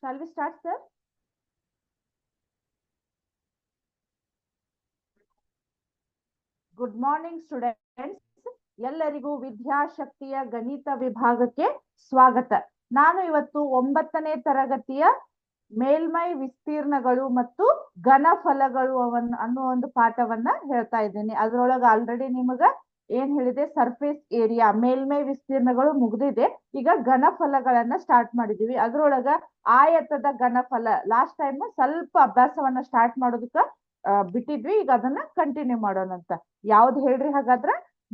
Shall we start, sir? Good morning students. ಎಲ್ಲರಿಗೂ ವಿದ್ಯಾಶಕ್ತಿಯ ಗಣಿತ ವಿಭಾಗಕ್ಕೆ ಸ್ವಾಗತ. ನಾನು ಇವತ್ತು 9ನೇ ತರಗತಿಯ ಮೇಲ್ಮೈ ವಿಸ್ತೀರ್ಣಗಳು ಮತ್ತು ಘನಫಲಗಳು ಅನ್ನೋ ಒಂದು ಪಾಠವನ್ನ ಹೇಳ್ತಾ ಇದ್ದೀನಿ. ಅದ್ರೊಳಗೆ ಆಲ್ರೆಡಿ ನಿಮಗ ಏನ್ ಹೇಳಿದೆ, ಸರ್ಫೇಸ್ ಏರಿಯಾ ಮೇಲ್ಮೈ ವಿಸ್ತೀರ್ಣಗಳು ಮುಗ್ದಿದೆ. ಈಗ ಘನಫಲಗಳನ್ನ ಸ್ಟಾರ್ಟ್ ಮಾಡಿದೀವಿ. ಅದ್ರೊಳಗ ಆಯತದ ಘನಫಲ ಲಾಸ್ಟ್ ಟೈಮ್ ಸ್ವಲ್ಪ ಅಭ್ಯಾಸವನ್ನ ಸ್ಟಾರ್ಟ್ ಮಾಡೋದಕ್ಕ ಬಿಟ್ಟಿದ್ವಿ. ಈಗ ಅದನ್ನ ಕಂಟಿನ್ಯೂ ಮಾಡೋಣ ಅಂತ. ಯಾವ್ದು ಹೇಳ್ರಿ ಹಾಗಾದ್ರ?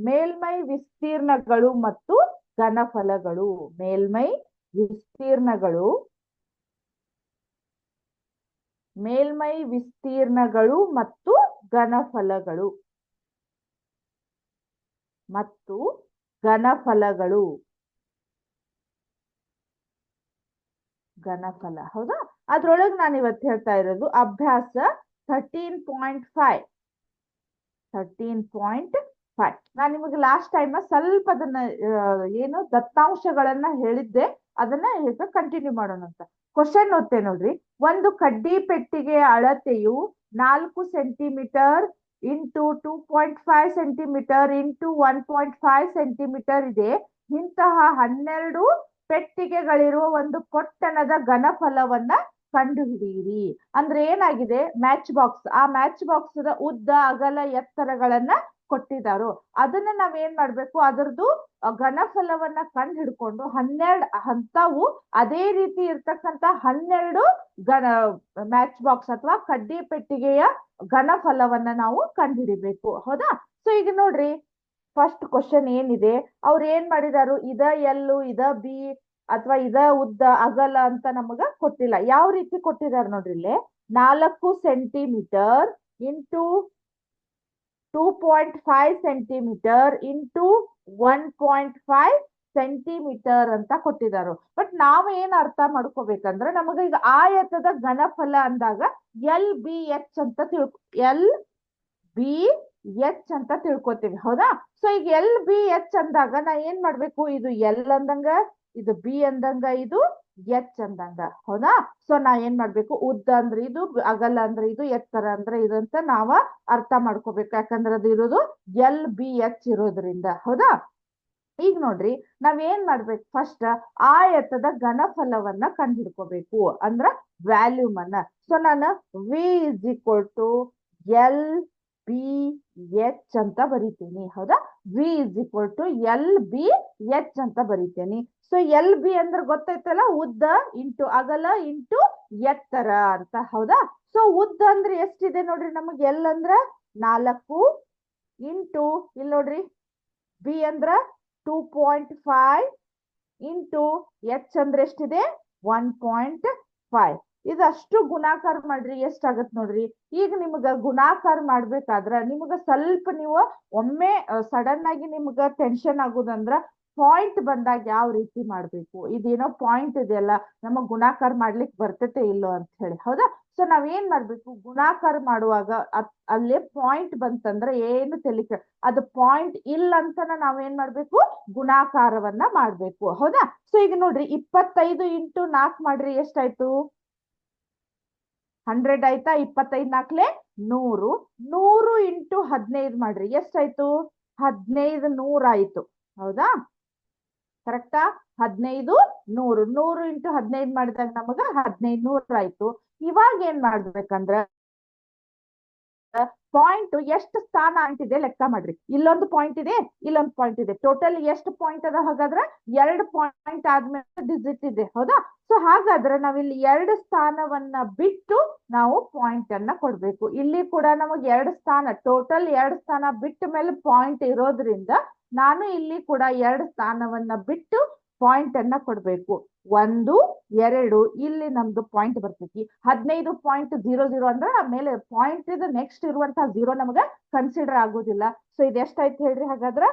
ಮೇಲ್ಮೈ ವಿಸ್ತೀರ್ಣಗಳು ಮತ್ತು ಘನಫಲಗಳು. ಮೇಲ್ಮೈ ವಿಸ್ತೀರ್ಣಗಳು, ಮೇಲ್ಮೈ ವಿಸ್ತೀರ್ಣಗಳು ಮತ್ತು ಘನಫಲಗಳು ಮತ್ತು ಘನಫಲಗಳು. ಘನಫಲ ಹೌದಾ? ಅದ್ರೊಳಗೆ ನಾನು ಇವತ್ತು ಹೇಳ್ತಾ ಇರೋದು ಅಭ್ಯಾಸ 13.5. 13.5. ನಾನು ನಿಮಗೆ ಲಾಸ್ಟ್ ಟೈಮ್ ಸ್ವಲ್ಪ ಅದನ್ನ ಏನು ದತ್ತಾಂಶಗಳನ್ನ ಹೇಳಿದ್ದೆ, ಅದನ್ನ ಈಗ ಕಂಟಿನ್ಯೂ ಮಾಡೋಣ ಅಂತ. ಕ್ವಶನ್ ಓದ್ತೆ ನೋಡ್ರಿ. ಒಂದು ಕಡ್ಡಿ ಪೆಟ್ಟಿಗೆಯ ಅಳತೆಯು 4 centimetre into 2.5 centimetre into 1.5 centimetre ಇದೆ. ಇಂತಹ 12 ಪೆಟ್ಟಿಗೆಗಳಿರುವ ಒಂದು ಪೊಟ್ಟಣದ ಘನಫಲವನ್ನ ಕಂಡುಹಿಡಿಯಿರಿ. ಅಂದ್ರೆ ಏನಾಗಿದೆ, ಮ್ಯಾಚ್ ಬಾಕ್ಸ್. ಆ ಮ್ಯಾಚ್ ಬಾಕ್ಸ್ ಉದ್ದ, ಅಗಲ, ಎತ್ತರಗಳನ್ನ ಕೊಟ್ಟಿದ್ದಾರೋ ಅದನ್ನ ನಾವೇನ್ ಮಾಡ್ಬೇಕು, ಅದರದ್ದು ಘನಫಲವನ್ನ ಕಂಡು ಹಿಡ್ಕೊಂಡು 12 ಹಂತವು ಅದೇ ರೀತಿ ಇರ್ತಕ್ಕಂತ 12 ಮ್ಯಾಚ್ ಬಾಕ್ಸ್ ಅಥವಾ ಕಡ್ಡಿ ಪೆಟ್ಟಿಗೆಯ ಘನಫಲವನ್ನ ನಾವು ಕಂಡುಹಿಡಿಬೇಕು. ಹೌದಾ? ಸೊ ಈಗ ನೋಡ್ರಿ, ಫಸ್ಟ್ ಕ್ವಶನ್ ಏನಿದೆ, ಅವ್ರು ಏನ್ ಮಾಡಿದಾರು, ಇದ ಎಲ್ಲು, ಇದ ಬಿ ಅಥವಾ ಇದ ಉದ್ದ, ಅಗಲ ಅಂತ ನಮಗ ಕೊಟ್ಟಿಲ್ಲ. ಯಾವ ರೀತಿ ಕೊಟ್ಟಿದ್ದಾರೆ ನೋಡ್ರಿ ಇಲ್ಲಿ. 4 centimetre into 2.5 centimetre into 1.5 centimetre ಅಂತ ಕೊಟ್ಟಿದ್ದಾರೆ. ಬಟ್ ನಾವು ಏನ್ ಅರ್ಥ ಮಾಡ್ಕೋಬೇಕಂದ್ರೆ, ನಮಗ ಈಗ ಆಯತದ ಘನಫಲ ಅಂದಾಗ ಎಲ್ ಬಿ ಎಚ್ ಅಂತ ಎಲ್ ಬಿ ಎಚ್ ಅಂತ ತಿಳ್ಕೊತೀವಿ. ಹೌದಾ? ಸೊ ಈಗ ಎಲ್ ಬಿ ಎಚ್ ಅಂದಾಗ ನಾ ಏನ್ ಮಾಡ್ಬೇಕು, ಇದು ಎಲ್ ಅಂದಂಗ, ಇದು ಬಿ ಅಂದಂಗ, ಇದು ಎಚ್ ಅಂದಂಗ. ಹೌದಾ? ಸೊ ನಾ ಏನ್ ಮಾಡ್ಬೇಕು, ಉದ್ದ ಅಂದ್ರೆ ಇದು, ಅಗಲ ಅಂದ್ರೆ ಇದು, ಎತ್ತರ ಅಂದ್ರೆ ಇದು ಅಂತ ನಾವ ಅರ್ಥ ಮಾಡ್ಕೋಬೇಕು. ಯಾಕಂದ್ರೆ ಅದು ಇರೋದು ಎಲ್ ಬಿ ಎಚ್ ಇರೋದ್ರಿಂದ. ಹೌದಾ? ಈಗ ನೋಡ್ರಿ, ನಾವ್ ಏನ್ ಮಾಡ್ಬೇಕು, ಫಸ್ಟ್ ಆಯತದ ಘನಫಲವನ್ನ ಕಂಡುಹಿಡ್ಕೋಬೇಕು, ಅಂದ್ರ ವ್ಯಾಲ್ಯೂಮ್ ಅನ್ನ. ಸೊ ನಾನು V is equal to L B H ಅಂತ ಬರಿತೀನಿ. ಹೌದಾ? V is equal to L B H ಅಂತ ಬರಿತೀನಿ. ಸೊ ಎಲ್ ಬಿ ಅಂದ್ರೆ ಗೊತ್ತೈತಲ್ಲ, ಉದ್ದ ಇಂಟು ಅಗಲ ಇಂಟು ಎತ್ತರ ಅಂತ. ಹೌದಾ? ಸೊ ಉದ್ದ ಅಂದ್ರೆ ಎಷ್ಟಿದೆ ನೋಡ್ರಿ, ನಮಗೆ ಎಲ್ ಅಂದ್ರ 4 ಇಂಟು ಇಲ್ಲಿ ನೋಡ್ರಿ ಬಿ ಅಂದ್ರ 2.5 ಇಂಟು ಎಚ್ ಅಂದ್ರೆ ಎಷ್ಟಿದೆ 1.5. ಇದಷ್ಟು ಗುಣಾಕಾರ ಮಾಡ್ರಿ, ಎಷ್ಟಾಗತ್ ನೋಡ್ರಿ. ಈಗ ನಿಮ್ಗ ಗುಣಾಕಾರ ಮಾಡ್ಬೇಕಾದ್ರ ನಿಮ್ಗ ಸ್ವಲ್ಪ ನೀವು ಒಮ್ಮೆ ಸಡನ್ ಆಗಿ ನಿಮ್ಗ ಟೆನ್ಷನ್ ಆಗುದಂದ್ರ ಪಾಯಿಂಟ್ ಬಂದಾಗ ಯಾವ ರೀತಿ ಮಾಡ್ಬೇಕು, ಇದೇನೋ ಪಾಯಿಂಟ್ ಇದೆಯಲ್ಲ, ನಮಗ್ ಗುಣಾಕಾರ ಮಾಡ್ಲಿಕ್ಕೆ ಬರ್ತೈತೆ ಇಲ್ಲೋ ಅಂತ ಹೇಳಿ. ಹೌದಾ? ಸೊ ನಾವ್ ಏನ್ ಮಾಡ್ಬೇಕು, ಗುಣಾಕಾರ ಮಾಡುವಾಗ ಅಲ್ಲೇ ಪಾಯಿಂಟ್ ಬಂತಂದ್ರೆ ಏನು ತೆಲಿಕೆ, ಅದು ಪಾಯಿಂಟ್ ಇಲ್ಲ ಅಂತನ ನಾವೇನ್ ಮಾಡ್ಬೇಕು, ಗುಣಾಕಾರವನ್ನ ಮಾಡ್ಬೇಕು. ಹೌದಾ? ಸೊ ಈಗ ನೋಡ್ರಿ, 25 ಇಂಟು 4 ಮಾಡ್ರಿ, ಎಷ್ಟಾಯ್ತು? 100 ಆಯ್ತಾ? 25 4 100. 100 ಇಂಟು 15 ಮಾಡ್ರಿ, ಎಷ್ಟಾಯ್ತು? 15 100 ಆಯ್ತು. ಹೌದಾ? ಕರೆಕ್ಟಾ? 15 100. 100 ಇಂಟು 15 ಮಾಡಿದಾಗ ನಮಗ 1500 ಆಯ್ತು. ಇವಾಗ ಏನ್ ಮಾಡ್ಬೇಕಂದ್ರ, ಪಾಯಿಂಟ್ ಎಷ್ಟು ಸ್ಥಾನ ಅಂಟಿದೆ ಲೆಕ್ಕ ಮಾಡ್ರಿ. ಇಲ್ಲೊಂದು ಪಾಯಿಂಟ್ ಇದೆ, ಇಲ್ಲೊಂದು ಪಾಯಿಂಟ್ ಇದೆ. ಟೋಟಲ್ ಎಷ್ಟು ಪಾಯಿಂಟ್ ಅದ ಹಾಗಾದ್ರೆ? 2 ಪಾಯಿಂಟ್ ಆದ್ಮೇಲೆ ಡಿಜಿಟ್ ಇದೆ. ಹೌದಾ? ಸೊ ಹಾಗಾದ್ರೆ ನಾವಿಲ್ಲಿ 2 ಸ್ಥಾನವನ್ನ ಬಿಟ್ಟು ನಾವು ಪಾಯಿಂಟ್ ಅನ್ನ ಕೊಡ್ಬೇಕು. ಇಲ್ಲಿ ಕೂಡ ನಮಗೆ 2 ಸ್ಥಾನ, ಟೋಟಲ್ 2 ಸ್ಥಾನ ಬಿಟ್ಟ ಮೇಲೆ ಪಾಯಿಂಟ್ ಇರೋದ್ರಿಂದ ನಾನು ಇಲ್ಲಿ ಕೂಡ 2 ಸ್ಥಾನವನ್ನ ಬಿಟ್ಟು ಪಾಯಿಂಟ್ ಅನ್ನ ಕೊಡ್ಬೇಕು. 1 2 ಇಲ್ಲಿ ನಮ್ದು ಪಾಯಿಂಟ್ ಬರ್ತೈತಿ. 15.00 ಅಂದ್ರೆ ಆಮೇಲೆ ಪಾಯಿಂಟ್ ಇದು ನೆಕ್ಸ್ಟ್ ಇರುವಂತಹ 0 ನಮಗ ಕನ್ಸಿಡರ್ ಆಗೋದಿಲ್ಲ. ಸೊ ಇದು ಎಷ್ಟಾಯ್ತು ಹೇಳ್ರಿ ಹಾಗಾದ್ರ?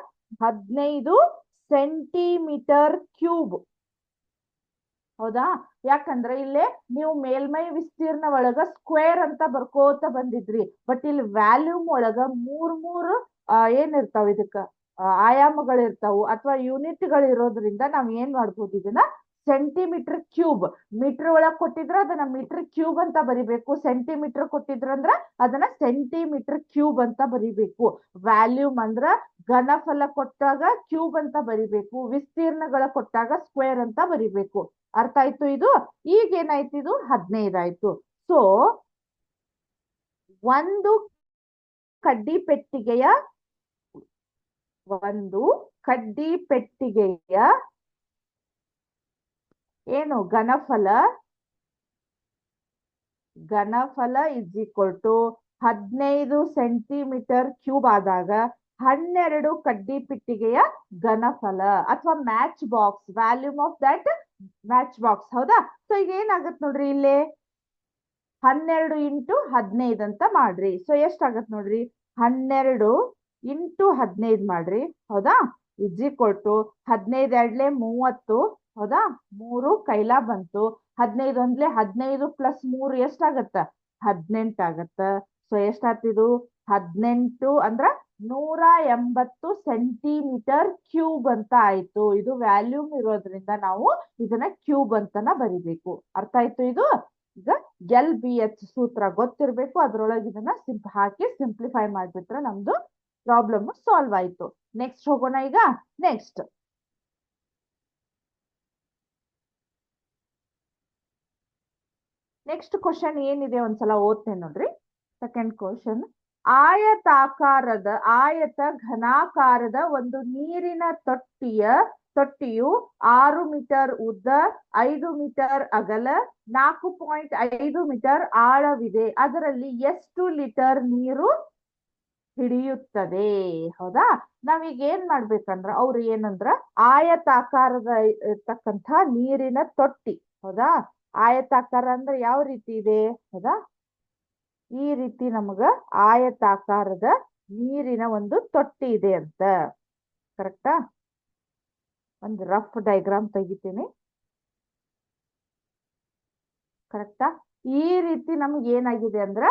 15 ಸೆಂಟಿಮೀಟರ್ ಕ್ಯೂಬ್. ಹೌದಾ? ಯಾಕಂದ್ರೆ ಇಲ್ಲೇ ನೀವು ಮೇಲ್ಮೈ ವಿಸ್ತೀರ್ಣ ಒಳಗ ಸ್ಕ್ವೇರ್ ಅಂತ ಬರ್ಕೋತ ಬಂದಿದ್ರಿ. ಬಟ್ ಇಲ್ಲಿ ವ್ಯಾಲ್ಯೂಮ್ ಒಳಗ ಮೂರ್ ಏನಿರ್ತಾವ, ಇದಕ್ಕ ಆಯಾಮಗಳಿರ್ತಾವು ಅಥವಾ ಯೂನಿಟ್ಗಳು ಇರೋದ್ರಿಂದ ನಾವ್ ಏನ್ ಮಾಡ್ಬೋದು, ಇದನ್ನ ಸೆಂಟಿಮೀಟರ್ ಕ್ಯೂಬ್. ಮೀಟರ್ ಒಳಗ್ ಕೊಟ್ಟಿದ್ರ ಅದನ್ನ ಮೀಟರ್ ಕ್ಯೂಬ್ ಅಂತ ಬರಿಬೇಕು, ಸೆಂಟಿಮೀಟರ್ ಕೊಟ್ಟಿದ್ರ ಅಂದ್ರ ಅದನ್ನ ಸೆಂಟಿಮೀಟರ್ ಕ್ಯೂಬ್ ಅಂತ ಬರಿಬೇಕು. ವ್ಯಾಲ್ಯೂಮ್ ಅಂದ್ರ ಘನಫಲ ಕೊಟ್ಟಾಗ ಕ್ಯೂಬ್ ಅಂತ ಬರಿಬೇಕು, ವಿಸ್ತೀರ್ಣಗಳ ಕೊಟ್ಟಾಗ ಸ್ಕ್ವೇರ್ ಅಂತ ಬರಿಬೇಕು. ಅರ್ಥ ಆಯ್ತು ಇದು? ಈಗ ಏನಾಯ್ತು, ಇದು 15 ಆಯ್ತು. ಸೊ ಒಂದು ಕಡ್ಡಿ ಪೆಟ್ಟಿಗೆಯ ಏನು ಘನಫಲ is equal to 15 centimetre cube ಆದಾಗ 12 ಕಡ್ಡಿ ಪೆಟ್ಟಿಗೆಯ ಘನಫಲ ಅಥವಾ matchbox, volume of that matchbox. ಹೌದಾ? ಸೊ ಈಗ ಏನಾಗತ್ ನೋಡ್ರಿ, ಇಲ್ಲಿ 12 ಇಂಟು 15 ಅಂತ ಮಾಡ್ರಿ. ಸೊ ಎಷ್ಟಾಗತ್ ನೋಡ್ರಿ, 12 ಇಂಟು 15 ಮಾಡ್ರಿ. ಹೌದಾ? ಇಸ್ ಈಕ್ವಲ್ ಟು 15 ಎರಡ್ಲೆ 30. ಹೌದಾ? 3 ಕೈಲಾ ಬಂತು. 15 ಒಂದ್ಲೆ 15 ಪ್ಲಸ್ 3 ಎಷ್ಟಾಗತ್ತ? 18 ಆಗತ್ತ. ಸೊ ಎಷ್ಟಾತಿದು? 18 ಅಂದ್ರ 180 ಸೆಂಟಿಮೀಟರ್ ಕ್ಯೂಬ್ ಅಂತ ಆಯ್ತು. ಇದು ವ್ಯಾಲ್ಯೂಮ್ ಇರೋದ್ರಿಂದ ನಾವು ಇದನ್ನ ಕ್ಯೂಬ್ ಅಂತನ ಬರಿಬೇಕು. ಅರ್ಥ ಆಯ್ತು ಇದು? ಈಗ LBH ಸೂತ್ರ ಗೊತ್ತಿರ್ಬೇಕು, ಅದ್ರೊಳಗೆ ಇದನ್ನ ಹಾಕಿ ಸಿಂಪ್ಲಿಫೈ ಮಾಡ್ಬಿಟ್ರೆ ನಮ್ದು ಪ್ರಾಬ್ಲಮ್ ಸಾಲ್ವ್ ಆಯ್ತು. ನೆಕ್ಸ್ಟ್ ಹೋಗೋಣ. ಈಗ ನೆಕ್ಸ್ಟ್ ಕ್ವಶನ್ ಏನಿದೆ ಒಂದ್ಸಲ ಓದ್ತೇನೆ ನೋಡ್ರಿ. ಸೆಕೆಂಡ್ ಕ್ವಶನ್, ಘನಾಕಾರದ ಒಂದು ನೀರಿನ ತೊಟ್ಟಿಯು 6 ಮೀಟರ್ ಉದ್ದ, 5 ಮೀಟರ್ ಅಗಲ, 4.5 ಮೀಟರ್ ಆಳವಿದೆ. ಅದರಲ್ಲಿ ಎಷ್ಟು ಲೀಟರ್ ನೀರು ಹಿಡಿಯುತ್ತದೆ? ಹೌದಾ? ನಾವೀಗ ಏನ್ ಮಾಡ್ಬೇಕಂದ್ರ, ಅವ್ರು ಏನಂದ್ರ ಆಯತಾಕಾರದ ಇರ್ತಕ್ಕಂಥ ನೀರಿನ ತೊಟ್ಟಿ. ಹೌದಾ? ಆಯತಾಕಾರ ಅಂದ್ರೆ ಯಾವ ರೀತಿ ಇದೆ? ಹೌದಾ? ಈ ರೀತಿ ನಮಗ ಆಯತಾಕಾರದ ನೀರಿನ ಒಂದು ತೊಟ್ಟಿ ಇದೆ ಅಂತ. ಕರೆಕ್ಟಾ? ಒಂದು ರಫ್ ಡೈಗ್ರಾಮ್ ತೆಗಿತೀನಿ. ಕರೆಕ್ಟಾ? ಈ ರೀತಿ ನಮ್ಗೆ ಏನಾಗಿದೆ ಅಂದ್ರ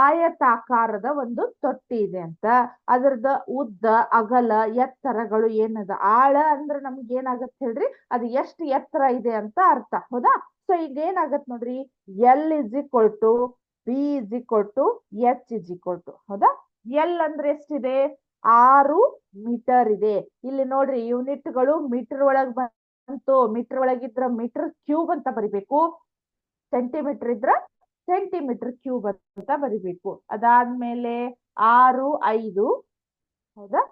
ಆಯತಾಕಾರದ ಒಂದು ತೊಟ್ಟಿ ಇದೆ ಅಂತ. ಅದರದ ಉದ್ದ, ಅಗಲ, ಎತ್ತರಗಳು ಏನದ, ಆಳ ಅಂದ್ರೆ ನಮ್ಗೆ ಏನಾಗತ್ತೆ ಹೇಳ್ರಿ, ಅದು ಎಷ್ಟು ಎತ್ತರ ಇದೆ ಅಂತ ಅರ್ಥ. ಹೌದಾ? ಸೊ ಈಗ ಏನಾಗತ್ ನೋಡ್ರಿ, L is equal to B is equal to H is equal to. ಹೌದಾ? L ಅಂದ್ರೆ ಎಷ್ಟಿದೆ? 6 ಮೀಟರ್ ಇದೆ. ಇಲ್ಲಿ ನೋಡ್ರಿ ಯೂನಿಟ್ಗಳು ಮೀಟರ್ ಒಳಗ್ ಬಂತು. ಮೀಟರ್ ಒಳಗಿದ್ರ ಮೀಟರ್ ಕ್ಯೂಬ್ ಅಂತ ಬರಿಬೇಕು, ಸೆಂಟಿಮೀಟರ್ ಇದ್ರ ಸೆಂಟಿಮೀಟರ್ ಕ್ಯೂಬ್ ಅಂತ ಬರಿಬೇಕು. ಅದಾದ್ಮೇಲೆ 6, 5. ಹೌದಾ?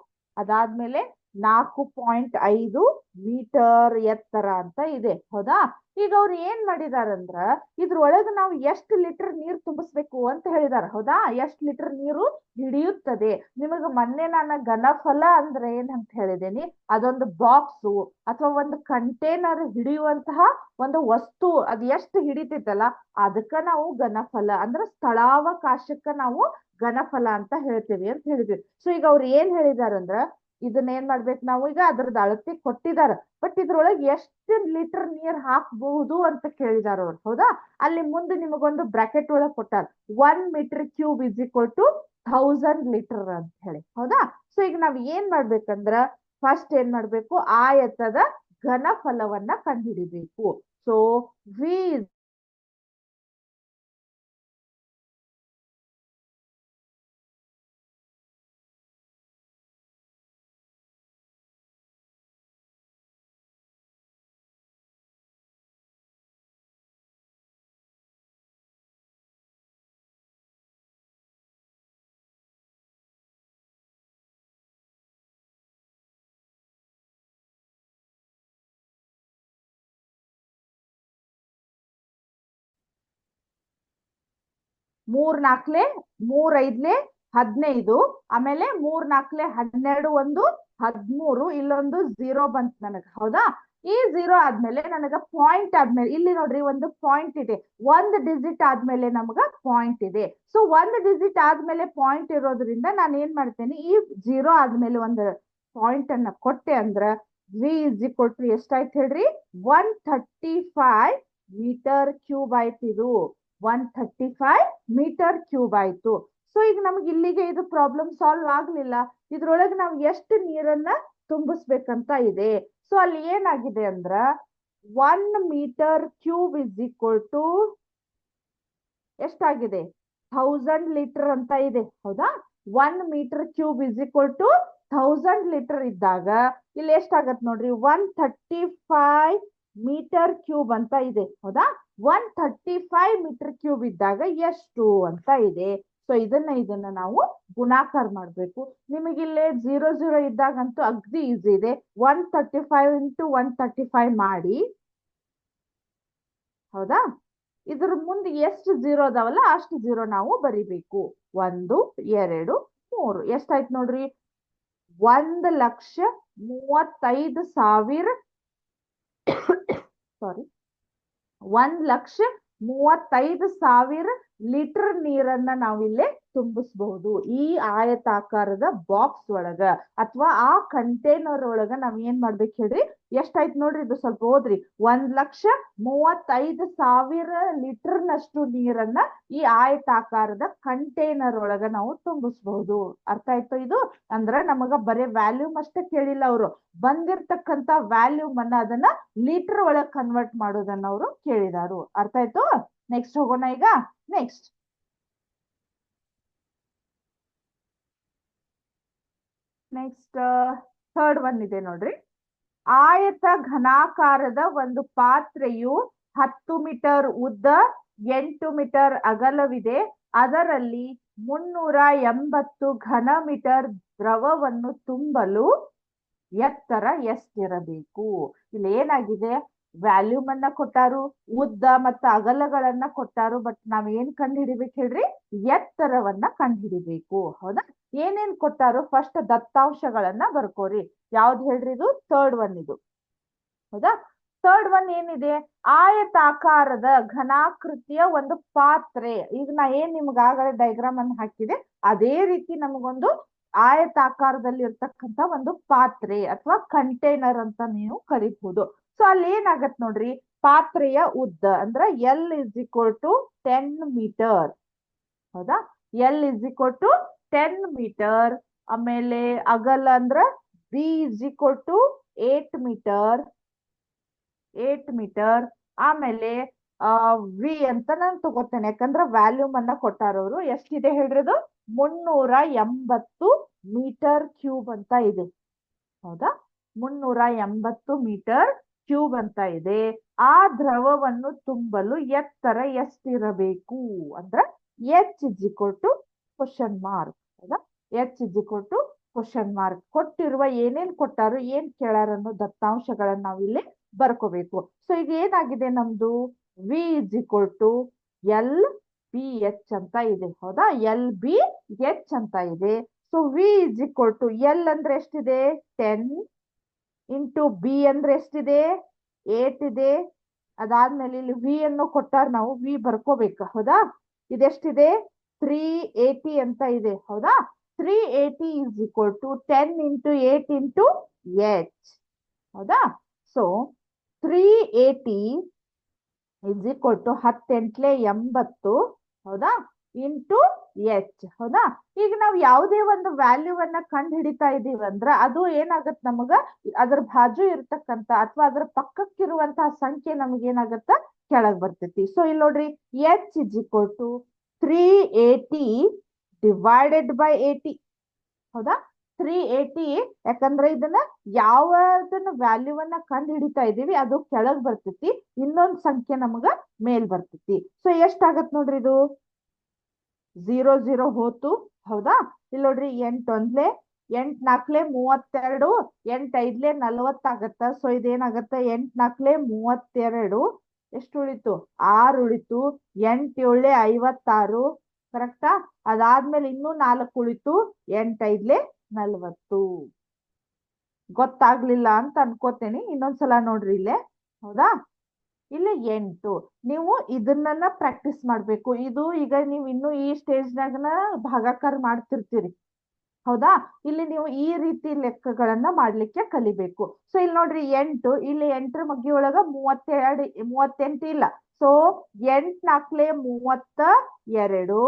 ಅದಾದ್ಮೇಲೆ 4.5 ಮೀಟರ್ ಎತ್ತರ ಅಂತ ಇದೆ. ಹೌದಾ? ಈಗ ಅವ್ರು ಏನ್ ಮಾಡಿದಾರಂದ್ರ ಇದ್ರೊಳಗೆ ನಾವು ಎಷ್ಟು ಲೀಟರ್ ನೀರು ತುಂಬಿಸ್ಬೇಕು ಅಂತ ಹೇಳಿದಾರ. ಹೌದಾ? ಎಷ್ಟು ಲೀಟರ್ ನೀರು ಹಿಡಿಯುತ್ತದೆ. ನಿಮಗೆ ಮೊನ್ನೆ ನಾನು ಘನಫಲ ಅಂದ್ರೆ ಏನಂತ ಹೇಳಿದೇನಿ, ಅದೊಂದು ಬಾಕ್ಸು ಅಥವಾ ಒಂದು ಕಂಟೈನರ್ ಹಿಡಿಯುವಂತಹ ಒಂದು ವಸ್ತು, ಅದು ಎಷ್ಟು ಹಿಡಿತೈತಲ್ಲ ಅದಕ್ಕ ನಾವು ಘನಫಲ ಅಂದ್ರೆ ಸ್ಥಳಾವಕಾಶಕ್ಕ ನಾವು ಘನಫಲ ಅಂತ ಹೇಳ್ತೇವಿ ಅಂತ ಹೇಳಿದ್ವಿ. ಸೊ ಈಗ ಅವ್ರು ಏನ್ ಹೇಳಿದಾರಂದ್ರ ಇದನ್ನ ಏನ್ ಮಾಡ್ಬೇಕು ನಾವು, ಈಗ ಅದ್ರದ್ದು ಅಳತೆ ಕೊಟ್ಟಿದಾರ, ಬಟ್ ಇದ್ರೊಳಗೆ ಎಷ್ಟು ಲೀಟರ್ ನೀರ್ ಹಾಕಬಹುದು ಅಂತ ಕೇಳಿದಾರ ಅವ್ರು. ಹೌದಾ? ಅಲ್ಲಿ ಮುಂದೆ ನಿಮಗೊಂದು ಬ್ರಾಕೆಟ್ ಒಳಗೆ ಕೊಟ್ಟಾರ, 1 metre cube is equal to 1000 litre ಅಂತ ಹೇಳಿ. ಹೌದಾ? ಸೊ ಈಗ ನಾವ್ ಏನ್ ಮಾಡ್ಬೇಕಂದ್ರ ಫಸ್ಟ್ ಏನ್ ಮಾಡ್ಬೇಕು, ಆಯತದ ಘನಫಲವನ್ನ ಕಂಡುಹಿಡಿಬೇಕು. ಸೊ ವಿ ಮೂರ್ ನಾಲ್ಕಲೆ 3 5ಲೆ 15, ಆಮೇಲೆ 3 4ಲೆ 12, 1 13, ಇಲ್ಲೊಂದು 0 ಬಂತು ನನಗೆ. ಹೌದಾ? ಈ 0 ಆದ್ಮೇಲೆ ನನಗ ಪಾಯಿಂಟ್ ಆದ್ಮೇಲೆ ಇಲ್ಲಿ ನೋಡ್ರಿ ಒಂದು ಪಾಯಿಂಟ್ ಇದೆ, 1 ಡಿಜಿಟ್ ಆದ್ಮೇಲೆ ನಮಗ ಪಾಯಿಂಟ್ ಇದೆ. ಸೊ 1 ಡಿಜಿಟ್ ಆದ್ಮೇಲೆ ಪಾಯಿಂಟ್ ಇರೋದ್ರಿಂದ ನಾನು ಏನ್ ಮಾಡ್ತೇನೆ, ಈ 0 ಆದ್ಮೇಲೆ ಒಂದು ಪಾಯಿಂಟ್ ಅನ್ನ ಕೊಟ್ಟೆ ಅಂದ್ರ V ಇಸ್ ಈಕ್ವಲ್ ಟು ಎಷ್ಟಾಯ್ತು ಹೇಳ್ರಿ, 135 ಮೀಟರ್ ಕ್ಯೂಬ್ ಆಯ್ತು. ಇದು 135 ಮೀಟರ್ ಕ್ಯೂಬ್ ಆಯ್ತು. ಸೊ ಈಗ ನಮ್ಗೆ ಇಲ್ಲಿಗೆ ಇದು ಪ್ರಾಬ್ಲಮ್ ಸಾಲ್ವ್ ಆಗ್ಲಿಲ್ಲ. ಇದ್ರೊಳಗೆ ನಾವು ಎಷ್ಟು ನೀರನ್ನ ತುಂಬಿಸ್ಬೇಕಂತ ಇದೆ. ಸೊ ಅಲ್ಲಿ ಏನಾಗಿದೆ ಅಂದ್ರ 1 metre cube is equal to ಎಷ್ಟಾಗಿದೆ 1000 ಲೀಟರ್ ಅಂತ ಇದೆ. ಹೌದಾ? 1 metre cube is equal to 1000 litre ಇದ್ದಾಗ ಇಲ್ಲಿ ಎಷ್ಟಾಗತ್ ನೋಡ್ರಿ 135 ಮೀಟರ್ ಕ್ಯೂಬ್ ಅಂತ ಇದೆ. ಹೌದಾ? 135 ಮೀಟರ್ ಕ್ಯೂಬ್ ಇದ್ದಾಗ ಎಷ್ಟು ಅಂತ ಇದೆ. ಸೊ ಇದನ್ನ ನಾವು ಗುಣಾಕಾರ ಮಾಡ್ಬೇಕು. ನಿಮಗಿಲ್ಲೇ 0 ಇದ್ದಾಗಂತೂ ಅಗ್ದಿ ಈಸಿ ಇದೆ. 135 ಇಂಟು 135 ಮಾಡಿ. ಹೌದಾ? ಇದ್ರ ಮುಂದೆ ಎಷ್ಟು 0 ಅದಾವಲ್ಲ ಅಷ್ಟು 0 ನಾವು ಬರಿಬೇಕು. 1 2 3 ಎಷ್ಟಾಯ್ತು ನೋಡ್ರಿ 1,35,000 ಸಾರಿ 1,35,000 ಲೀಟರ್ ನೀರನ್ನ ನಾವಿಲ್ಲೇ ತುಂಬಿಸಬಹುದು ಈ ಆಯತಾಕಾರದ ಬಾಕ್ಸ್ ಒಳಗ ಅಥವಾ ಆ ಕಂಟೈನರ್ ಒಳಗ ನಾವ್ ಏನ್ ಮಾಡ್ಬೇಕು ಹೇಳ್ರಿ. ಎಷ್ಟಾಯ್ತು ನೋಡ್ರಿ ಇದು ಸ್ವಲ್ಪ ಓದ್ರಿ. 1,35,000 ಲೀಟರ್ನಷ್ಟು ನೀರನ್ನ ಈ ಆಯತಾಕಾರದ ಕಂಟೈನರ್ ಒಳಗ ನಾವು ತುಂಬಿಸಬಹುದು. ಅರ್ಥ ಆಯ್ತು? ಇದು ಅಂದ್ರ ನಮಗ ಬರೀ ವ್ಯಾಲ್ಯೂಮ್ ಅಷ್ಟೇ ಕೇಳಿಲ್ಲ ಅವರು, ಬಂದಿರ್ತಕ್ಕಂತ ವ್ಯಾಲ್ಯೂಮ್ ಅನ್ನ ಅದನ್ನ ಲೀಟರ್ ಒಳಗ್ ಕನ್ವರ್ಟ್ ಮಾಡೋದನ್ನ ಅವರು ಕೇಳಿದಾರು. ಅರ್ಥ ಆಯ್ತು? ನೆಕ್ಸ್ಟ್ ಹೋಗೋಣ ಈಗ. ನೆಕ್ಸ್ಟ್ ಥರ್ಡ್ ಒನ್ ಇದೆ ನೋಡ್ರಿ. ಆಯತ ಘನಾಕಾರದ ಒಂದು ಪಾತ್ರೆಯು 10 ಮೀಟರ್ ಉದ್ದ 8 ಮೀಟರ್ ಅಗಲವಿದೆ. ಅದರಲ್ಲಿ 380 ಘನ ಮೀಟರ್ ದ್ರವವನ್ನು ತುಂಬಲು ಎತ್ತರ ಎಷ್ಟಿರಬೇಕು? ಇಲ್ಲಿ ಏನಾಗಿದೆ, ವ್ಯಾಲ್ಯೂಮ್ ಅನ್ನ ಕೊಟ್ಟಾರು, ಉದ್ದ ಮತ್ತು ಅಗಲಗಳನ್ನ ಕೊಟ್ಟಾರು. ಬಟ್ ನಾವ್ ಏನ್ ಕಂಡು ಹಿಡಿಬೇಕು ಹೇಳ್ರಿ? ಎತ್ತರವನ್ನ ಕಂಡು ಹಿಡಿಬೇಕು. ಹೌದಾ? ಏನೇನ್ ಕೊಟ್ಟಾರು? ಫಸ್ಟ್ ದತ್ತಾಂಶಗಳನ್ನ ಬರ್ಕೋರಿ. ಯಾವ್ದು ಹೇಳ್ರಿ? ಇದು ಥರ್ಡ್ ಒನ್ ಇದು. ಹೌದಾ? ಥರ್ಡ್ ಒನ್ ಏನಿದೆ? ಆಯತಾಕಾರದ ಘನಾಕೃತಿಯ ಒಂದು ಪಾತ್ರೆ. ಈಗ ನಾ ಏನ್ ನಿಮ್ಗೆ ಆಗಲೇ ಡೈಗ್ರಾಮ್ ಅನ್ನು ಹಾಕಿದೆ ಅದೇ ರೀತಿ ನಮಗೊಂದು ಆಯತಾಕಾರದಲ್ಲಿ ಇರ್ತಕ್ಕಂಥ ಒಂದು ಪಾತ್ರೆ ಅಥವಾ ಕಂಟೈನರ್ ಅಂತ ನೀವು ಕರಿಬಹುದು. ಸೊ ಅಲ್ಲಿ ಏನಾಗತ್ ನೋಡ್ರಿ, ಪಾತ್ರೆಯ ಉದ್ದ ಅಂದ್ರ L is equal to 10 metre. ಹೌದಾ? L is equal to 10 metre. ಆಮೇಲೆ ಅಗಲ ಅಂದ್ರ B is equal to 8 metre. ಆಮೇಲೆ ವಿ ಅಂತ ನಾನು ತಗೋತೇನೆ, ಯಾಕಂದ್ರೆ ವ್ಯಾಲ್ಯೂಮ್ ಅನ್ನ ಕೊಟ್ಟಾರವ್ರು. ಎಷ್ಟಿದೆ ಹೇಳ್ರಿ? ಅದು 380 ಮೀಟರ್ ಕ್ಯೂಬ್ ಅಂತ ಇದೆ. ಹೌದಾ? 380 ಮೀಟರ್ ಕ್ಯೂಬ್ ಅಂತ ಇದೆ. ಆ ದ್ರವವನ್ನು ತುಂಬಲು ಎತ್ತರ ಎಷ್ಟಿರಬೇಕು ಅಂದ್ರ H is equal to question mark. ಹೌದಾ? H is equal to question mark. ಕೊಟ್ಟಿರುವ ಏನೇನ್ ಕೊಟ್ಟಾರು, ಏನ್ ಕೇಳಾರ ಅನ್ನೋ ದತ್ತಾಂಶಗಳನ್ನ ನಾವು ಇಲ್ಲಿ ಬರ್ಕೋಬೇಕು. ಸೊ ಈಗ ಏನಾಗಿದೆ ನಮ್ದು V is equal to L B H ಅಂತ ಇದೆ. ಹೌದಾ? ಎಲ್ ಬಿ ಎಚ್ ಅಂತ ಇದೆ. So V is equal to L ಅಂದ್ರೆ ಎಷ್ಟಿದೆ 10 ಇಂಟು ಬಿ ಅಂದ್ರೆ ಎಷ್ಟಿದೆ 8 ಇದೆ. ಅದಾದ್ಮೇಲೆ ಇಲ್ಲಿ ವಿ ಅನ್ನು ಕೊಟ್ಟಾರ, ನಾವು ವಿ ಬರ್ಕೋಬೇಕು. ಹೌದಾ? ಇದೆಷ್ಟಿದೆ 380 ಅಂತ ಇದೆ. ಹೌದಾ? 380 is equal to 10 into 8 into H. ಹೌದಾ? So 380 is equal to 10 80. ಹೌದಾ? Into H. ಹೌದಾ? ಈಗ ನಾವು ಯಾವುದೇ ಒಂದು ವ್ಯಾಲ್ಯೂವನ್ನ ಕಂಡು ಹಿಡಿತಾ ಇದೀವಿ ಅಂದ್ರ ಅದು ಏನಾಗತ್ ನಮಗ ಅದ್ರ ಬಾಜು ಇರ್ತಕ್ಕಂತ ಅಥವಾ ಅದ್ರ ಪಕ್ಕಕ್ಕಿರುವಂತಹ ಸಂಖ್ಯೆ ನಮ್ಗೆ ಏನಾಗತ್ತ ಕೆಳಗ್ ಬರ್ತೈತಿ. ಸೊ ಇಲ್ಲಿ ನೋಡ್ರಿ H is equal to 380 divided by 80. ಹೌದಾ? 380, ಯಾಕಂದ್ರೆ ಇದನ್ನ ಯಾವದನ್ನ ವ್ಯಾಲ್ಯೂವನ್ನ ಕಂಡು ಹಿಡಿತಾ ಇದೀವಿ ಅದು ಕೆಳಗ್ ಬರ್ತೈತಿ, ಇನ್ನೊಂದ್ ಸಂಖ್ಯೆ ನಮಗ ಮೇಲ್ ಬರ್ತೈತಿ. ಸೊ ಎಷ್ಟಾಗತ್ ನೋಡ್ರಿ ಇದು 0 ಹೋತು. ಹೌದಾ? ಇಲ್ಲಿ ನೋಡ್ರಿ 8 ಒಂದ್ಲೆ 8 4 32, 8 5 40 ಆಗತ್ತ. ಸೊ ಇದೇನಾಗತ್ತ 8 4 32, ಎಷ್ಟು ಉಳಿತು 6 ಉಳಿತು. 8 7 56, ಕರೆಕ್ಟಾ? ಅದಾದ್ಮೇಲೆ ಇನ್ನೂ 4 ಉಳಿತು. 8 5 40. ಗೊತ್ತಾಗ್ಲಿಲ್ಲ ಅಂತ ಅನ್ಕೋತೇನಿ. ಇನ್ನೊಂದ್ಸಲ ನೋಡ್ರಿ ಇಲ್ಲೇ. ಹೌದಾ? ಇಲ್ಲಿ 8. ನೀವು ಇದನ್ನ ಪ್ರಾಕ್ಟೀಸ್ ಮಾಡ್ಬೇಕು. ಇದು ಈಗ ನೀವು ಇನ್ನು ಈ ಸ್ಟೇಜ್ನಾಗನ ಭಾಗಾಕಾರ ಮಾಡ್ತಿರ್ತೀರಿ. ಹೌದಾ? ಇಲ್ಲಿ ನೀವು ಈ ರೀತಿ ಲೆಕ್ಕಗಳನ್ನ ಮಾಡ್ಲಿಕ್ಕೆ ಕಲಿಬೇಕು. ಸೊ ಇಲ್ಲಿ ನೋಡ್ರಿ 8, ಇಲ್ಲಿ 8ರ ಮಗ್ಗಿ ಒಳಗ 38 ಇಲ್ಲ. ಸೊ 8 4 32.